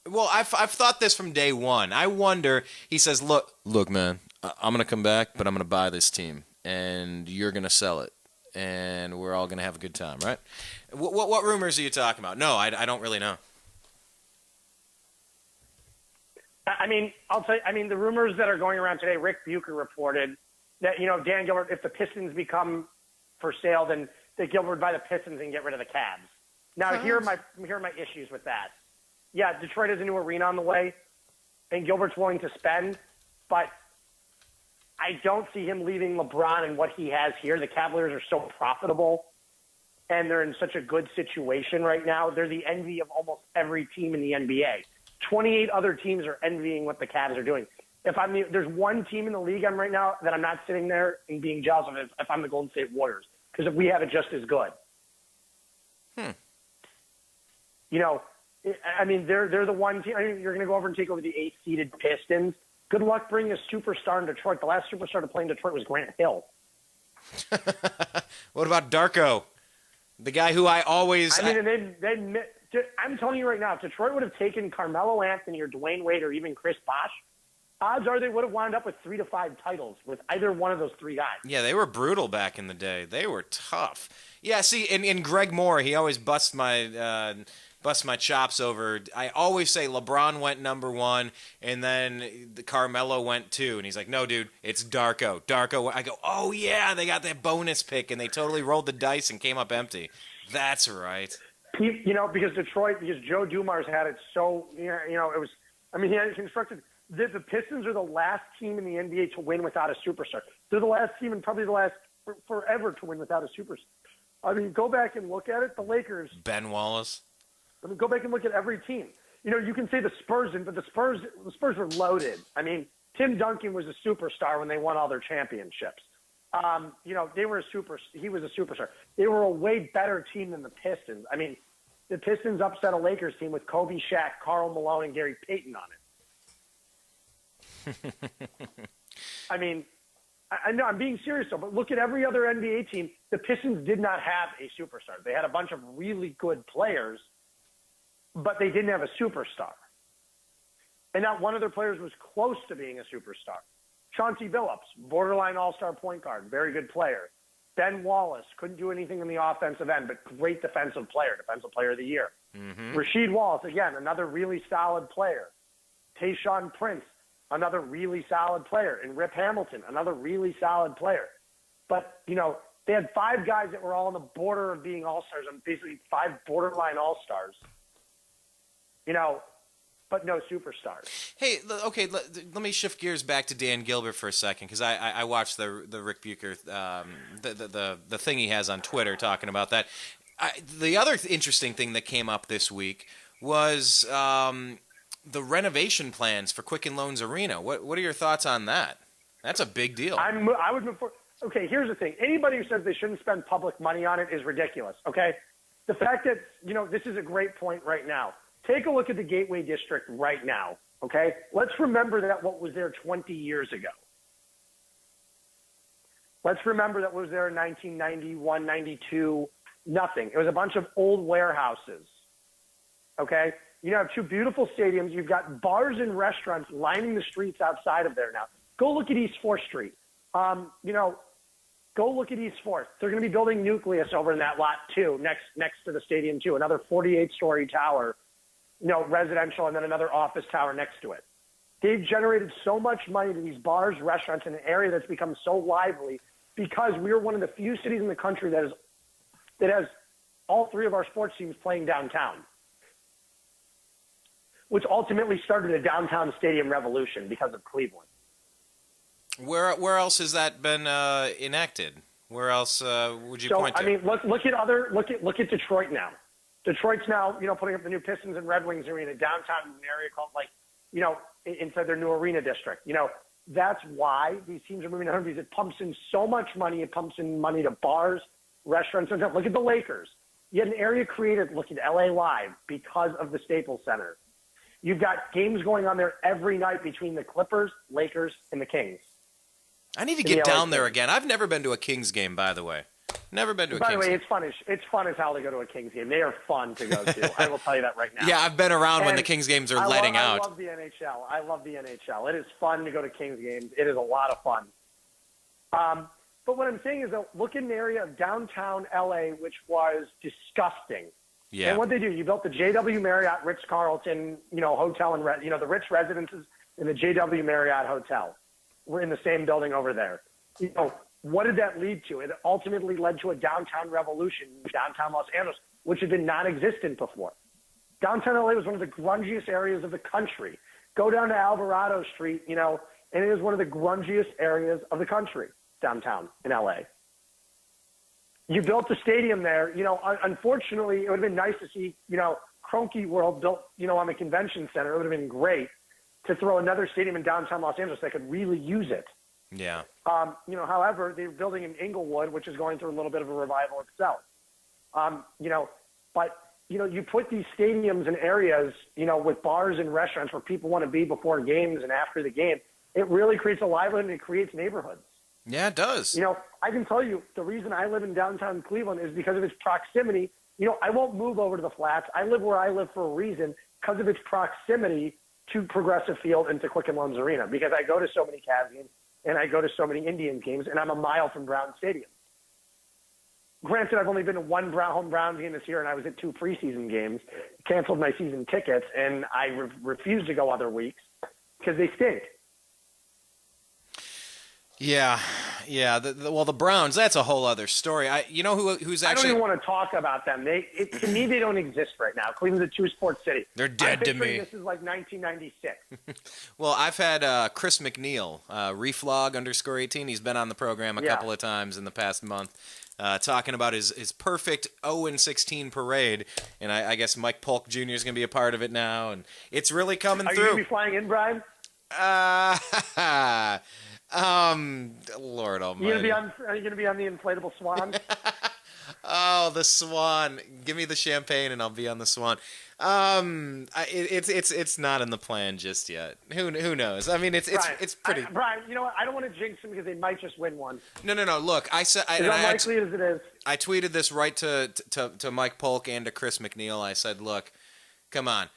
Well, I've thought this from day one. I wonder. He says, "Look, man, I'm gonna come back, but I'm gonna buy this team, and you're gonna sell it, and we're all gonna have a good time, right?" What rumors are you talking about? No, I don't really know. I mean, I'll tell you. I mean, the rumors that are going around today. Rick Bucher reported that Dan Gilbert, if the Pistons become for sale, then that Gilbert would buy the Pistons and get rid of the Cavs. Now, here are my issues with that. Yeah, Detroit has a new arena on the way, and Gilbert's willing to spend, but I don't see him leaving LeBron and what he has here. The Cavaliers are so profitable, and they're in such a good situation right now. They're the envy of almost every team in the NBA. 28 other teams are envying what the Cavs are doing. There's one team in the league right now that I'm not sitting there and being jealous of if I'm the Golden State Warriors, because we have it just as good. I mean, they're the one team. I mean, you're going to go over and take over the 8th-seeded Pistons. Good luck bringing a superstar in Detroit. The last superstar to play in Detroit was Grant Hill. What about Darko? The guy who I always... I'm telling you right now, if Detroit would have taken Carmelo Anthony or Dwayne Wade or even Chris Bosh, odds are they would have wound up with 3 to 5 titles with either one of those three guys. Yeah, they were brutal back in the day. They were tough. Yeah, see, in Greg Moore, he always busts my chops over. I always say LeBron went number 1, and then Carmelo went 2, and he's like, "No, dude, it's Darko." I go, "Oh yeah, they got that bonus pick, and they totally rolled the dice and came up empty." That's right. Because Joe Dumars had it so, it was. I mean, he had it constructed. The Pistons are the last team in the NBA to win without a superstar. They're the last team and probably the last forever to win without a superstar. I mean, go back and look at it. The Lakers. Ben Wallace. I mean, go back and look at every team. You can say the Spurs, but the Spurs were loaded. I mean, Tim Duncan was a superstar when they won all their championships. He was a superstar. They were a way better team than the Pistons. I mean, the Pistons upset a Lakers team with Kobe, Shaq, Karl Malone, and Gary Payton on it. I mean, I know I'm being serious though, but look at every other NBA team. The Pistons did not have a superstar. They had a bunch of really good players, but they didn't have a superstar. And not one of their players was close to being a superstar. Chauncey Billups, borderline all-star point guard, very good player. Ben Wallace, couldn't do anything in the offensive end, but great defensive player of the year. Mm-hmm. Rasheed Wallace, again, another really solid player. Tayshaun Prince, another really solid player. And Rip Hamilton, another really solid player. But, they had 5 guys that were all on the border of being all-stars, and basically 5 borderline all-stars. But no superstars. Hey, okay, let me shift gears back to Dan Gilbert for a second, because I watched the Rick Bucher, the thing he has on Twitter talking about that. The other interesting thing that came up this week was the renovation plans for Quicken Loans Arena. What are your thoughts on that? That's a big deal. I would move forward. Okay, here's the thing. Anybody who says they shouldn't spend public money on it is ridiculous, okay? The fact that, this is a great point right now. Take a look at the Gateway District right now, okay? Let's remember that what was there 20 years ago. Let's remember that what was there in 1991, 92, nothing. It was a bunch of old warehouses, okay? You have 2 beautiful stadiums. You've got bars and restaurants lining the streets outside of there now. Go look at East 4th Street. Go look at East 4th. They're going to be building Nucleus over in that lot, too, next to the stadium, too, another 48-story tower. Residential, and then another office tower next to it. They've generated so much money to these bars, restaurants in an area that's become so lively because we're one of the few cities in the country that has all 3 of our sports teams playing downtown, which ultimately started a downtown stadium revolution because of Cleveland. Where else has that been enacted? Where else would you point to? I mean, look at Detroit now. Detroit's now, putting up the new Pistons and Red Wings arena downtown in an area called inside their new arena district. That's why these teams are moving to because it pumps in so much money. It pumps in money to bars. restaurants. Look at the Lakers. You had an area created, look at LA Live, because of the Staples Center. You've got games going on there every night between the Clippers, Lakers, and the Kings. I need to get down there again. I've never been to a Kings game, by the way. Never been to a Kings game. By the way, it's fun as hell to go to a Kings game. They are fun to go to. I will tell you that right now. Yeah, I've been around when the Kings games are letting out. I love the NHL. I love the NHL. It is fun to go to Kings games. It is a lot of fun. But what I'm saying is, look at an area of downtown LA, which was disgusting. Yeah. And what they do, you built the JW Marriott Ritz-Carlton, hotel and the rich residences in the JW Marriott Hotel. We're in the same building over there. What did that lead to? It ultimately led to a downtown revolution in downtown Los Angeles, which had been non-existent before. Downtown LA was one of the grungiest areas of the country. Go down to Alvarado Street, and it is one of the grungiest areas of the country, downtown in LA. You built a stadium there. Unfortunately, it would have been nice to see, Kroenke World built, on the convention center. It would have been great to throw another stadium in downtown Los Angeles that could really use it. Yeah. However, they're building in Inglewood, which is going through a little bit of a revival itself. You put these stadiums in areas, with bars and restaurants where people want to be before games and after the game. It really creates a livelihood and it creates neighborhoods. Yeah, it does. I can tell you the reason I live in downtown Cleveland is because of its proximity. I won't move over to the flats. I live where I live for a reason because of its proximity to Progressive Field and to Quicken Loans Arena, because I go to so many Cavs games and I go to so many Indians games, and I'm a mile from Brown Stadium. Granted, I've only been to one home Browns game this year, and I was at 2 preseason games, canceled my season tickets, and I refused to go other weeks because they stink. Yeah. The Browns, that's a whole other story. Who's actually... I don't even want to talk about them. To me, they don't exist right now. Cleveland's a 2-sport city. They're dead to me. This is like 1996. Well, I've had Chris McNeil, Reflog_18. He's been on the program a couple of times in the past month, talking about his perfect 0-16 parade. And I guess Mike Polk Jr. is going to be a part of it now. And it's really coming through. Are you going to be flying in, Brian? Lord Almighty. Are you going to be on the inflatable swan? Oh, the swan! Give me the champagne, and I'll be on the swan. It's not in the plan just yet. Who knows? I mean, it's pretty. Brian, you know what? I don't want to jinx them because they might just win one. No. Look, I said as unlikely as it is. I tweeted this right to Mike Polk and to Chris McNeil. I said, look, come on.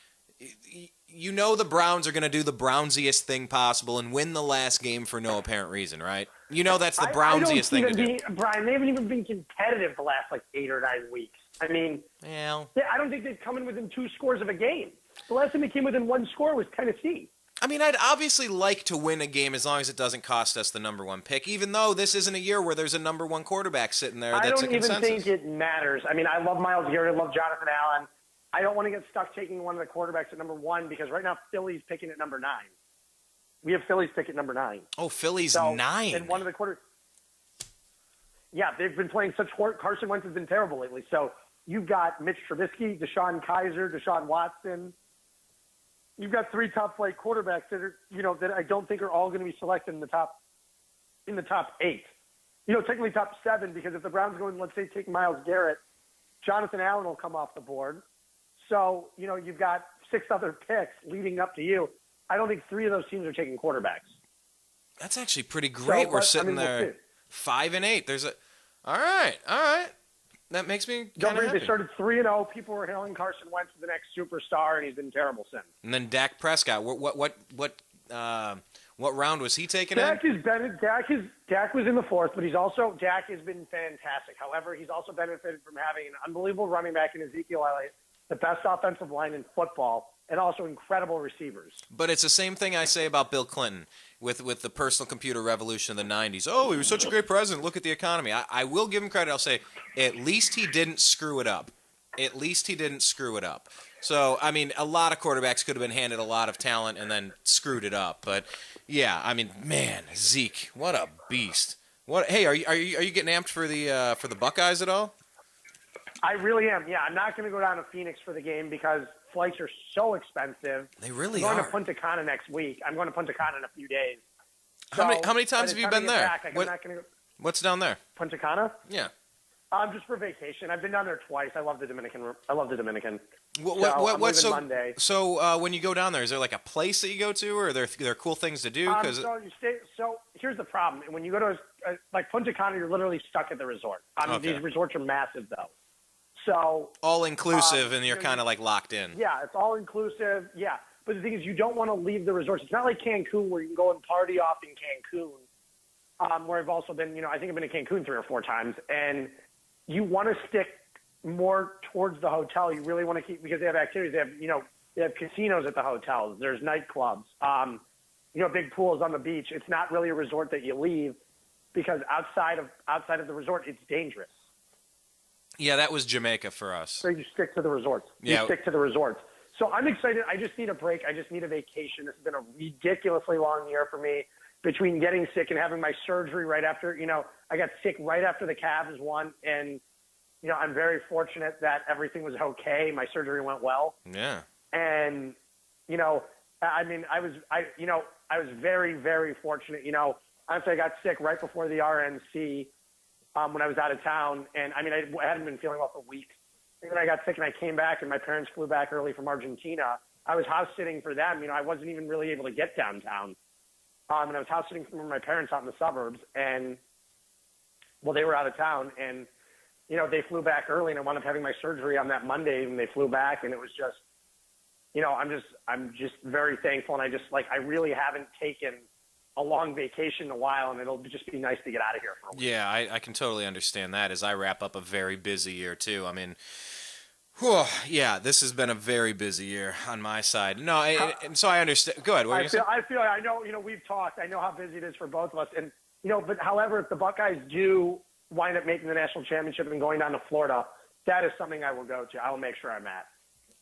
The Browns are going to do the Brownsiest thing possible and win the last game for no apparent reason, right? That's the Brownsiest thing to do. Brian, they haven't even been competitive the last 8 or 9 weeks. I mean, I don't think they've come in within 2 scores of a game. The last time they came within 1 score was Tennessee. I mean, I'd obviously like to win a game as long as it doesn't cost us the number 1 pick, even though this isn't a year where there's a number 1 quarterback sitting there that's a consensus. I don't even think it matters. I mean, I love Myles Garrett. I love Jonathan Allen. I don't want to get stuck taking one of the quarterbacks at number 1 because right now Philly's picking at number 9. We have Philly's pick at number 9. Oh, Philly's 9. And one of the Yeah, they've been playing such Carson Wentz has been terrible lately. So you've got Mitch Trubisky, Deshaun Kaiser, Deshaun Watson. You've got 3 top-flight quarterbacks that are, that I don't think are all going to be selected in the top 8. Technically top 7 because if the Browns go and let's say take Myles Garrett, Jonathan Allen will come off the board. So, you've got 6 other picks leading up to you. I don't think 3 of those teams are taking quarterbacks. That's actually pretty great. We're sitting there 5-8. All right. That makes me kind of happy. They started 3-0. People were hailing Carson Wentz as the next superstar, and he's been terrible since. And then Dak Prescott. What round was he taken Dak in? Dak was in the 4th, but Dak has been fantastic. However, he's also benefited from having an unbelievable running back in Ezekiel Elliott, the best offensive line in football, and also incredible receivers. But it's the same thing I say about Bill Clinton with the personal computer revolution of the 90s. Oh, he was such a great president. Look at the economy. I will give him credit. I'll say at least he didn't screw it up. So, I mean, a lot of quarterbacks could have been handed a lot of talent and then screwed it up. But, yeah, I mean, man, Zeke, what a beast. Hey, are you getting amped for the Buckeyes at all? I really am. Yeah, I'm not going to go down to Phoenix for the game because flights are so expensive. They really are. I'm going to Punta Cana next week. I'm going to Punta Cana in a few days. How many times have you been there? I'm not going to go. What's down there? Punta Cana? Yeah. Just for vacation. I've been down there twice. I love the Dominican. I'm leaving Monday. So when you go down there, is there like a place that you go to, or are there cool things to do? So here's the problem. When you go to like Punta Cana, you're literally stuck at the resort. Okay. These resorts are massive though. So all inclusive, and you're kind of like locked in. Yeah, it's all inclusive. Yeah, but the thing is, you don't want to leave the resorts. It's not like Cancun where you can go and party off in Cancun. Where I've also been, I think I've been to Cancun 3 or 4 times, and you want to stick more towards the hotel. You really want to keep, because they have activities. They have casinos at the hotels. There's nightclubs. Big pools on the beach. It's not really a resort that you leave, because outside of the resort, it's dangerous. Yeah, that was Jamaica for us. So you stick to the resorts. Yeah. You stick to the resorts. So I'm excited. I just need a break. I just need a vacation. This has been a ridiculously long year for me, between getting sick and having my surgery right after. I got sick right after the Cavs won, and I'm very fortunate that everything was okay. My surgery went well. Yeah. And I was very, very fortunate. Honestly, I got sick right before the RNC when I was out of town, and I hadn't been feeling well for weeks. And then I got sick, and I came back, and my parents flew back early from Argentina. I was house sitting for them. I wasn't even really able to get downtown. And I was house sitting for my parents out in the suburbs, and they were out of town, and they flew back early, and I wound up having my surgery on that Monday, and they flew back, and it was just, I'm just very thankful, and I really haven't taken a long vacation in a while, and it'll just be nice to get out of here for a week. Yeah, I can totally understand that as I wrap up a very busy year too. This has been a very busy year on my side. No, and so I understand. Go ahead. I know, we've talked. I know how busy it is for both of us. And, but however, if the Buckeyes do wind up making the national championship and going down to Florida, that is something I will go to. I will make sure I'm at.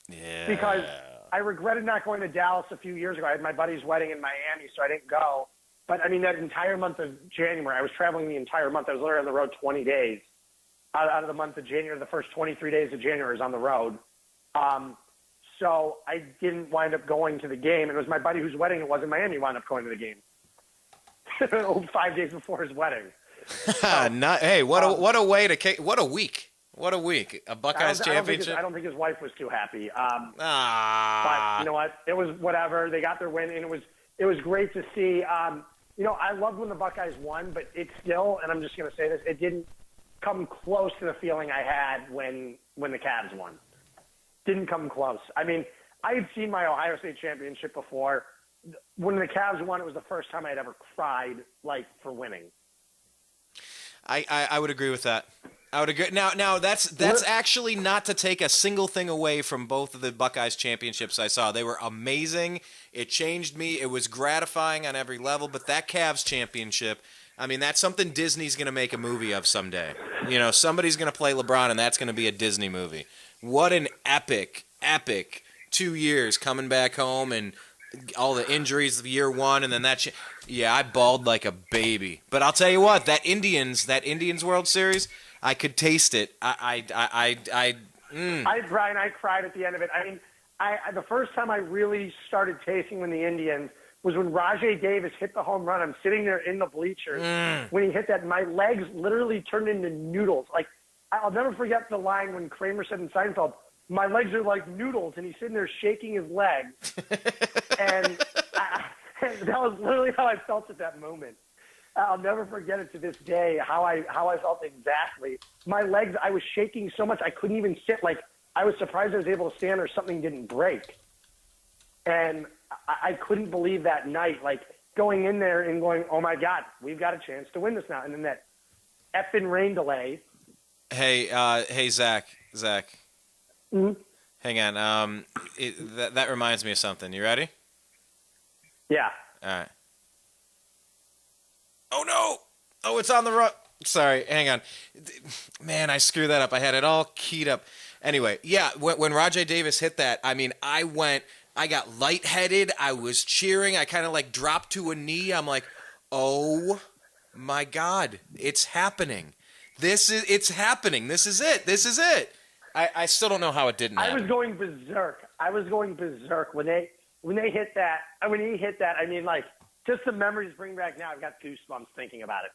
Yeah. Because I regretted not going to Dallas a few years ago. I had my buddy's wedding in Miami, so I didn't go. But, that entire month of January, I was traveling the entire month. I was literally on the road 20 days. Out of the month of January, the first 23 days of January was on the road. So I didn't wind up going to the game. It was my buddy whose wedding it was in Miami wound up going to the game 5 days before his wedding. What a week. What a week. A Buckeyes championship. I don't think his wife was too happy. But you know what? It was whatever. They got their win, and it was great to see. I loved when the Buckeyes won, but it still, and I'm just going to say this, it didn't come close to the feeling I had when the Cavs won. Didn't come close. I had seen my Ohio State championship before. When the Cavs won, it was the first time I had ever cried for winning. I would agree with that. I would agree. Now that's actually not to take a single thing away from both of the Buckeyes championships I saw. They were amazing. It changed me. It was gratifying on every level. But that Cavs championship, that's something Disney's going to make a movie of someday. Somebody's going to play LeBron, and that's going to be a Disney movie. What an epic 2 years coming back home, and all the injuries of year one, and then I bawled like a baby. But I'll tell you what, that Indians World Series, I could taste it. Brian, I cried at the end of it. The first time I really started tasting when the Indians was when Rajay Davis hit the home run. I'm sitting there in the bleachers when he hit that. My legs literally turned into noodles. I'll never forget the line when Kramer said in Seinfeld, "My legs are like noodles," and he's sitting there shaking his legs. And that was literally how I felt at that moment. I'll never forget it to this day, how I felt exactly. My legs, I was shaking so much I couldn't even sit. I was surprised I was able to stand or something didn't break. And I couldn't believe that night, going in there and going, oh, my God, we've got a chance to win this now. And then that effing rain delay. Hey, Zach. Mm-hmm. Hang on. That reminds me of something. You ready? Yeah. All right. Oh, no. Oh, it's on the road. Sorry, hang on. Man, I screwed that up. I had it all keyed up. Anyway, yeah, when Rajay Davis hit that, I got lightheaded. I was cheering. I kind of dropped to a knee. I'm like, oh my God, it's happening. It's happening. This is it. I still don't know how it didn't happen. I was going berserk when they hit that. When he hit that, just the memories bring back now. I've got goosebumps thinking about it.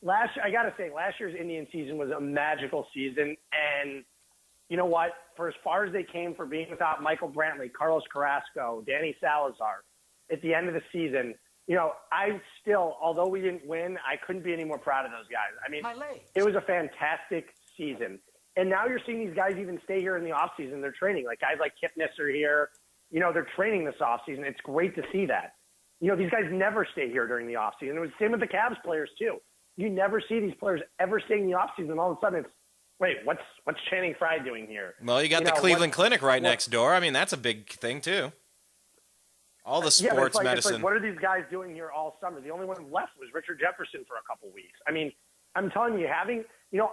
I got to say, last year's Indian season was a magical season. And you know what? For as far as they came for being without Michael Brantley, Carlos Carrasco, Danny Salazar, at the end of the season, I still, although we didn't win, I couldn't be any more proud of those guys. I mean, it was a fantastic season. And now you're seeing these guys even stay here in the offseason. They're training. Like guys like Kipnis are here. They're training this offseason. It's great to see that. These guys never stay here during the offseason. It was the same with the Cavs players, too. You never see these players ever stay in the offseason, and all of a sudden it's, wait, what's Channing Frye doing here? Well, you got the Cleveland Clinic right next door. I mean, that's a big thing, too. All the sports medicine. It's like, what are these guys doing here all summer? The only one left was Richard Jefferson for a couple weeks. I mean, I'm telling you,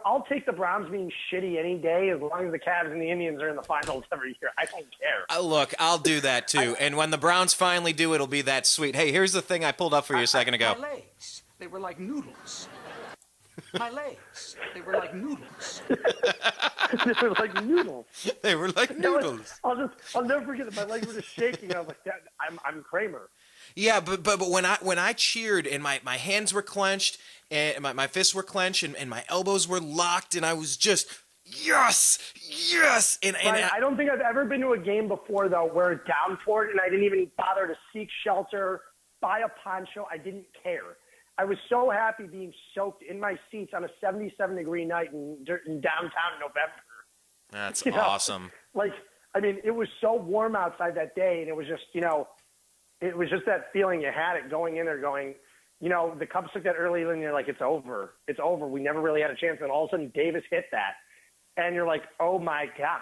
I'll take the Browns being shitty any day as long as the Cavs and the Indians are in the finals every year. I don't care. Look, I'll do that, too. And when the Browns finally do, it'll be that sweet. Hey, here's the thing I pulled up for you a second ago. My legs, they were like noodles. My legs, they were like noodles. They were like noodles. They were like noodles. I'll never forget that my legs were just shaking. I was like, I'm Kramer. Yeah, but when I cheered and my hands were clenched and my fists were clenched and my elbows were locked and I was just yes. And I don't think I've ever been to a game before though where it downpoured and I didn't even bother to seek shelter, buy a poncho. I didn't care. I was so happy being soaked in my seats on a 77-degree night in downtown November. That's awesome. It was so warm outside that day, and it was just, it was just that feeling you had it going in there going, the Cubs took that early and you're like, it's over. It's over. We never really had a chance. And all of a sudden Davis hit that. And you're like, oh, my God.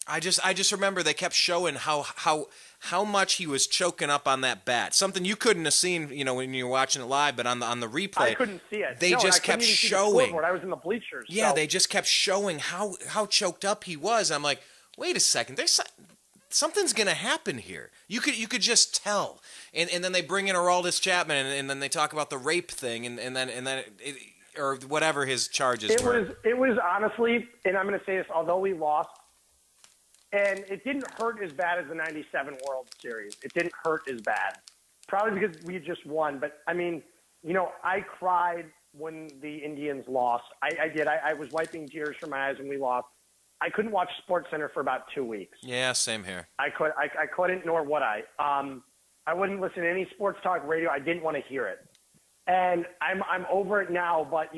I just remember they kept showing how much he was choking up on that bat. Something you couldn't have seen, when you were watching it live, but on the replay, I couldn't see it. They just kept showing. I was in the bleachers. Yeah, so. They just kept showing how choked up he was. I'm like, wait a second, something's gonna happen here. You could just tell. And then they bring in Aroldis Chapman, and then they talk about the rape thing, and then or whatever his charges were. It was honestly, and I'm gonna say this, although we lost. And it didn't hurt as bad as the 97 World Series. It didn't hurt as bad. Probably because we just won. But, I mean, I cried when the Indians lost. I did. I was wiping tears from my eyes when we lost. I couldn't watch SportsCenter for about 2 weeks. Yeah, same here. I couldn't, nor would I. I wouldn't listen to any sports talk radio. I didn't want to hear it. And I'm over it now, but,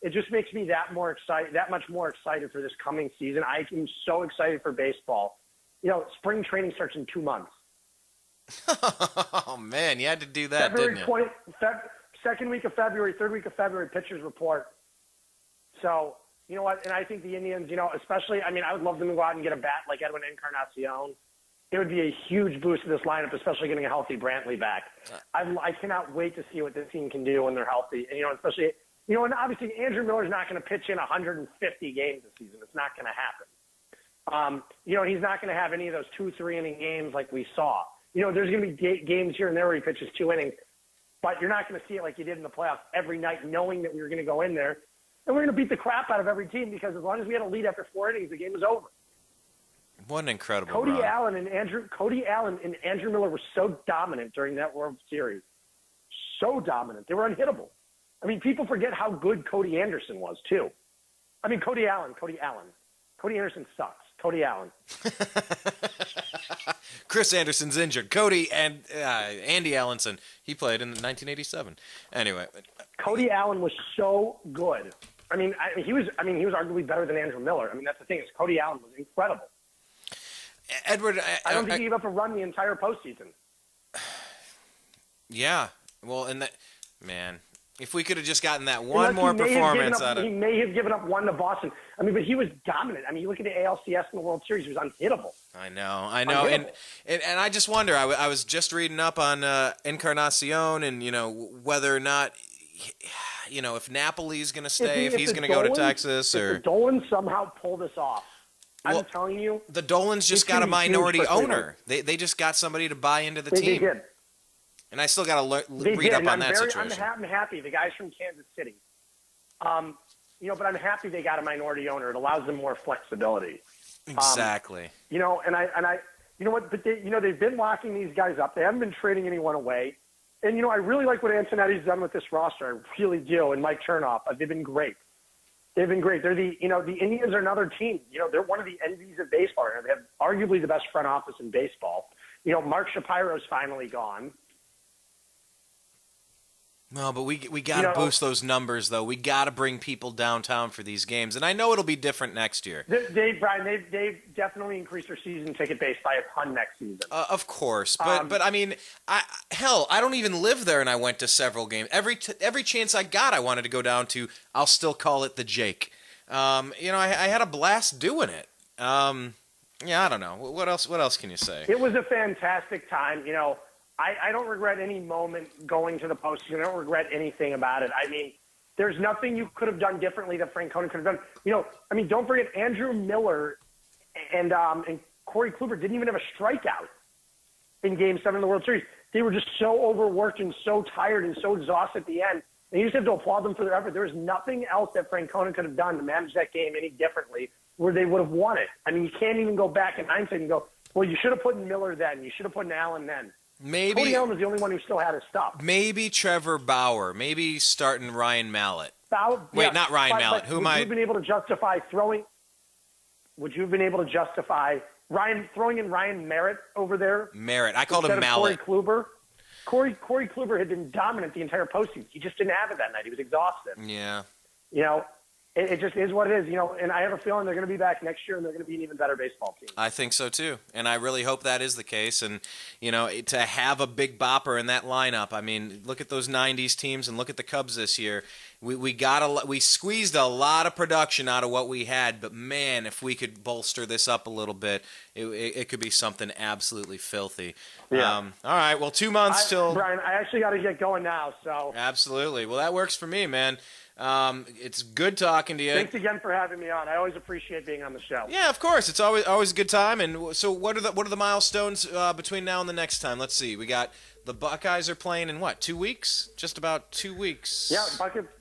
it just makes me that much more excited for this coming season. I am so excited for baseball. Spring training starts in 2 months. Oh man, you had to do that, didn't you? Second week of February, third week of February, pitchers report. So, you know what? And I think the Indians, especially, I would love them to go out and get a bat like Edwin Encarnacion. It would be a huge boost to this lineup, especially getting a healthy Brantley back. I cannot wait to see what this team can do when they're healthy. And, especially – and obviously Andrew Miller's not going to pitch in 150 games this season. It's not going to happen. He's not going to have any of those 2-3 inning games like we saw. There's going to be games here and there where he pitches 2 innings, but you're not going to see it like you did in the playoffs every night, knowing that we were going to go in there and we're going to beat the crap out of every team because as long as we had a lead after 4 innings, the game was over. What an incredible Cody run. Allen and Andrew Miller were so dominant during that World Series. So dominant. They were unhittable. People forget how good Cody Anderson was, too. Cody Allen. Cody Anderson sucks. Cody Allen. Chris Anderson's injured. Cody and Andy Allenson, he played in 1987. Anyway. Cody Allen was so good. He was arguably better than Andrew Miller. That's the thing is Cody Allen was incredible. Edward, I don't think he gave up a run the entire postseason. Yeah. Well, and that, man, if we could have just gotten that one more performance out of... He may have given up one to Boston. But he was dominant. You look at the ALCS in the World Series, he was unhittable. I know. And I just wonder, I was just reading up on Encarnacion and, whether or not, if Napoli's going to stay, if he's going to go to Texas. Or if the Dolans somehow pull this off, I'm telling you. The Dolans just got a minority owner. They just got somebody to buy into the team. They did. And I still got to read up on that situation. I'm happy. The guy's from Kansas City. But I'm happy they got a minority owner. It allows them more flexibility. Exactly. And I, you know what? But they've been locking these guys up. They haven't been trading anyone away. And, I really like what Antonetti's done with this roster. I really do. And Mike Chernoff, they've been great. They've been great. They're the Indians are another team. They're one of the envies of baseball. They have arguably the best front office in baseball. Mark Shapiro's finally gone. No, but we got to boost those numbers, though. We got to bring people downtown for these games. And I know it'll be different next year. Brian, they've definitely increased their season ticket base by a ton next season. Of course. But I mean, I don't even live there, and I went to several games. Every chance I got, I wanted to go down to, I'll still call it the Jake. I had a blast doing it. I don't know. What else can you say? It was a fantastic time. I don't regret any moment going to the postseason. I don't regret anything about it. I mean, there's nothing you could have done differently that Francona could have done. Don't forget Andrew Miller and Corey Kluber didn't even have a strikeout in Game 7 of the World Series. They were just so overworked and so tired and so exhausted at the end. And you just have to applaud them for their effort. There was nothing else that Francona could have done to manage that game any differently where they would have won it. I mean, you can't even go back in hindsight and go, well, you should have put in Miller then. You should have put in Allen then. Maybe Cody Allen was the only one who still had his stuff. Maybe Trevor Bauer. Maybe starting Ryan Mallett. Wait, not Ryan Mallett. Who am I? Would you have been able to justify throwing? Would you have been able to justify throwing in Ryan Merritt over there? Merritt. I called him Mallett. Corey Kluber. Corey Kluber had been dominant the entire postseason. He just didn't have it that night. He was exhausted. Yeah. It just is what it is, and I have a feeling they're going to be back next year and they're going to be an even better baseball team. I think so too, and I really hope that is the case. And, to have a big bopper in that lineup, I mean, look at those 90s teams and look at the Cubs this year. We squeezed a lot of production out of what we had, but man, if we could bolster this up a little bit, it could be something absolutely filthy. Yeah. All right, well, 2 months till... Brian, I actually got to get going now, so... Absolutely. Well, that works for me, man. It's good talking to you. Thanks again for having me on. I always appreciate being on the show. Yeah, of course. It's always a good time. And so, what are the milestones between now and the next time? Let's see. We got the Buckeyes are playing in 2 weeks? Just about 2 weeks. Yeah,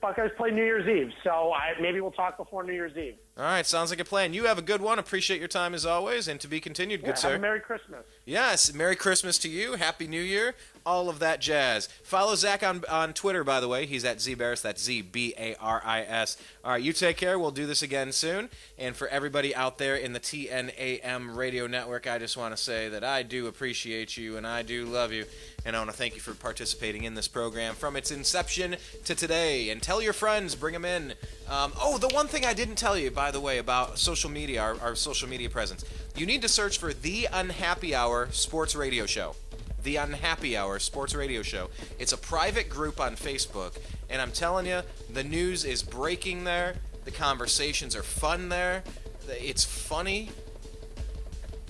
Buckeyes play New Year's Eve, so maybe we'll talk before New Year's Eve. All right, sounds like a plan. You have a good one. Appreciate your time as always, and to be continued, good sir. Have a Merry Christmas. Yes, Merry Christmas to you. Happy New Year. All of that jazz. Follow Zach on Twitter, by the way. He's at ZBaris. That's ZBARIS. All right, you take care. We'll do this again soon. And for everybody out there in the TNAM radio network, I just want to say that I do appreciate you and I do love you. And I want to thank you for participating in this program from its inception to today. And tell your friends, bring them in. The one thing I didn't tell you, by the way, about social media, our social media presence. You need to search for The Unhappy Hour Sports Radio Show. The Unhappy Hour Sports Radio Show. It's a private group on Facebook, and I'm telling you, the news is breaking there. The conversations are fun there. It's funny.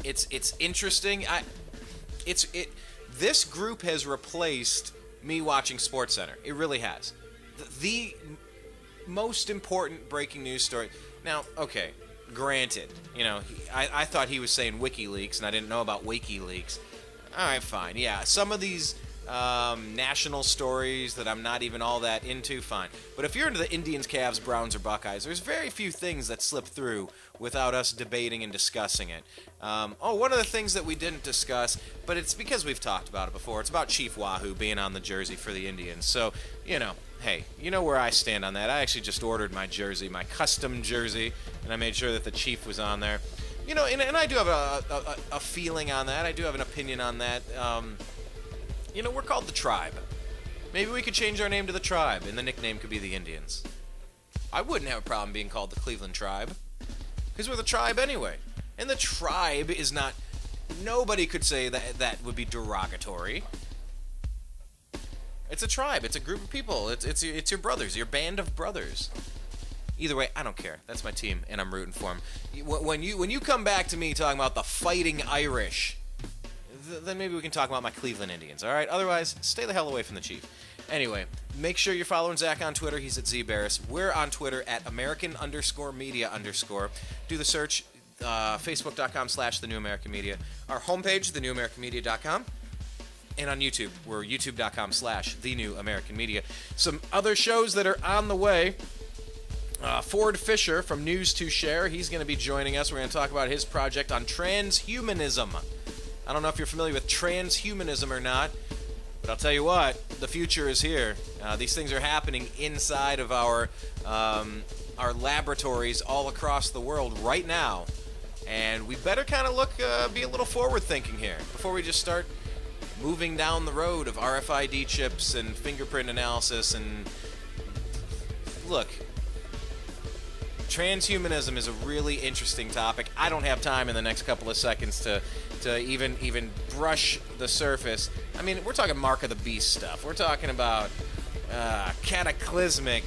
It's interesting. This group has replaced me watching SportsCenter. It really has. The most important breaking news story. Now, okay, granted, I thought he was saying WikiLeaks, and I didn't know about WikiLeaks. All right, fine. Yeah, some of these national stories that I'm not even all that into, fine. But if you're into the Indians, Cavs, Browns, or Buckeyes, there's very few things that slip through without us debating and discussing it. One of the things that we didn't discuss, but it's because we've talked about it before, it's about Chief Wahoo being on the jersey for the Indians. So, hey, you know where I stand on that. I actually just ordered my jersey, my custom jersey, and I made sure that the Chief was on there. And I do have a feeling on that. I do have an opinion on that. We're called the Tribe. Maybe we could change our name to the Tribe, and the nickname could be the Indians. I wouldn't have a problem being called the Cleveland Tribe, because we're the Tribe anyway. And the Tribe is not... Nobody could say that would be derogatory. It's a tribe. It's a group of people. It's your brothers, your band of brothers. Either way, I don't care. That's my team, and I'm rooting for them. When you come back to me talking about the Fighting Irish, then maybe we can talk about my Cleveland Indians, all right? Otherwise, stay the hell away from the Chief. Anyway, make sure you're following Zach on Twitter. He's at ZBaris. We're on Twitter at American_media_. Do the search, Facebook.com/The New American Media. Our homepage, thenewamericanmedia.com. And on YouTube, we're youtube.com/The New American Media. Some other shows that are on the way. Ford Fisher from News to Share, he's going to be joining us. We're going to talk about his project on transhumanism. I don't know if you're familiar with transhumanism or not. But I'll tell you what, the future is here. These things are happening inside of our laboratories all across the world right now. And we better kind of be a little forward-thinking here before we just start moving down the road of RFID chips and fingerprint analysis. And look, transhumanism is a really interesting topic. I don't have time in the next couple of seconds to even brush the surface. I mean, we're talking Mark of the Beast stuff. We're talking about cataclysmic.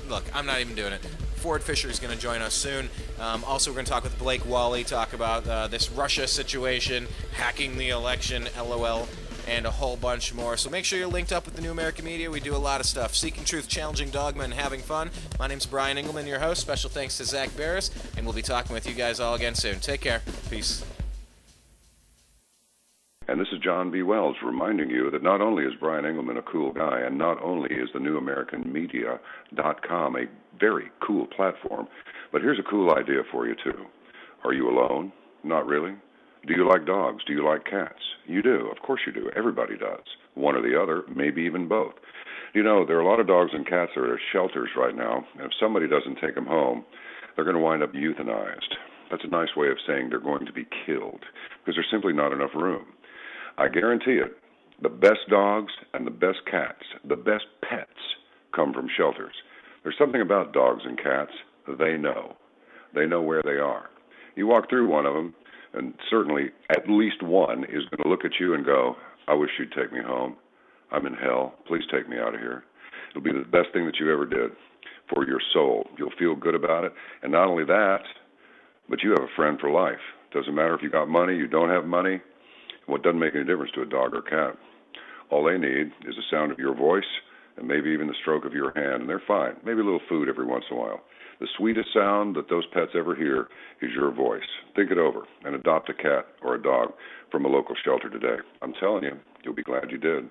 Look, I'm not even doing it. Ford Fisher is going to join us soon. Also, we're going to talk with Blake Wally, talk about this Russia situation, hacking the election, LOL, and a whole bunch more. So make sure you're linked up with the New American Media. We do a lot of stuff. Seeking truth, challenging dogma, and having fun. My name's Brian Engelman, your host. Special thanks to Zach Barris, and we'll be talking with you guys all again soon. Take care. Peace. And this is John B. Wells reminding you that not only is Brian Engelman a cool guy, and not only is the newamericanmedia.com a very cool platform, but here's a cool idea for you, too. Are you alone? Not really. Do you like dogs? Do you like cats? You do. Of course you do. Everybody does. One or the other, maybe even both. You know, there are a lot of dogs and cats that are at shelters right now, and if somebody doesn't take them home, they're going to wind up euthanized. That's a nice way of saying they're going to be killed, because there's simply not enough room. I guarantee it, the best dogs and the best cats, the best pets, come from shelters. There's something about dogs and cats. They know. They know where they are. You walk through one of them, and certainly at least one is going to look at you and go, I wish you'd take me home. I'm in hell. Please take me out of here. It'll be the best thing that you ever did for your soul. You'll feel good about it. And not only that, but you have a friend for life. Doesn't matter if you got money, you don't have money. What doesn't make any difference to a dog or cat. All they need is the sound of your voice and maybe even the stroke of your hand, and they're fine. Maybe a little food every once in a while. The sweetest sound that those pets ever hear is your voice. Think it over and adopt a cat or a dog from a local shelter today. I'm telling you, you'll be glad you did.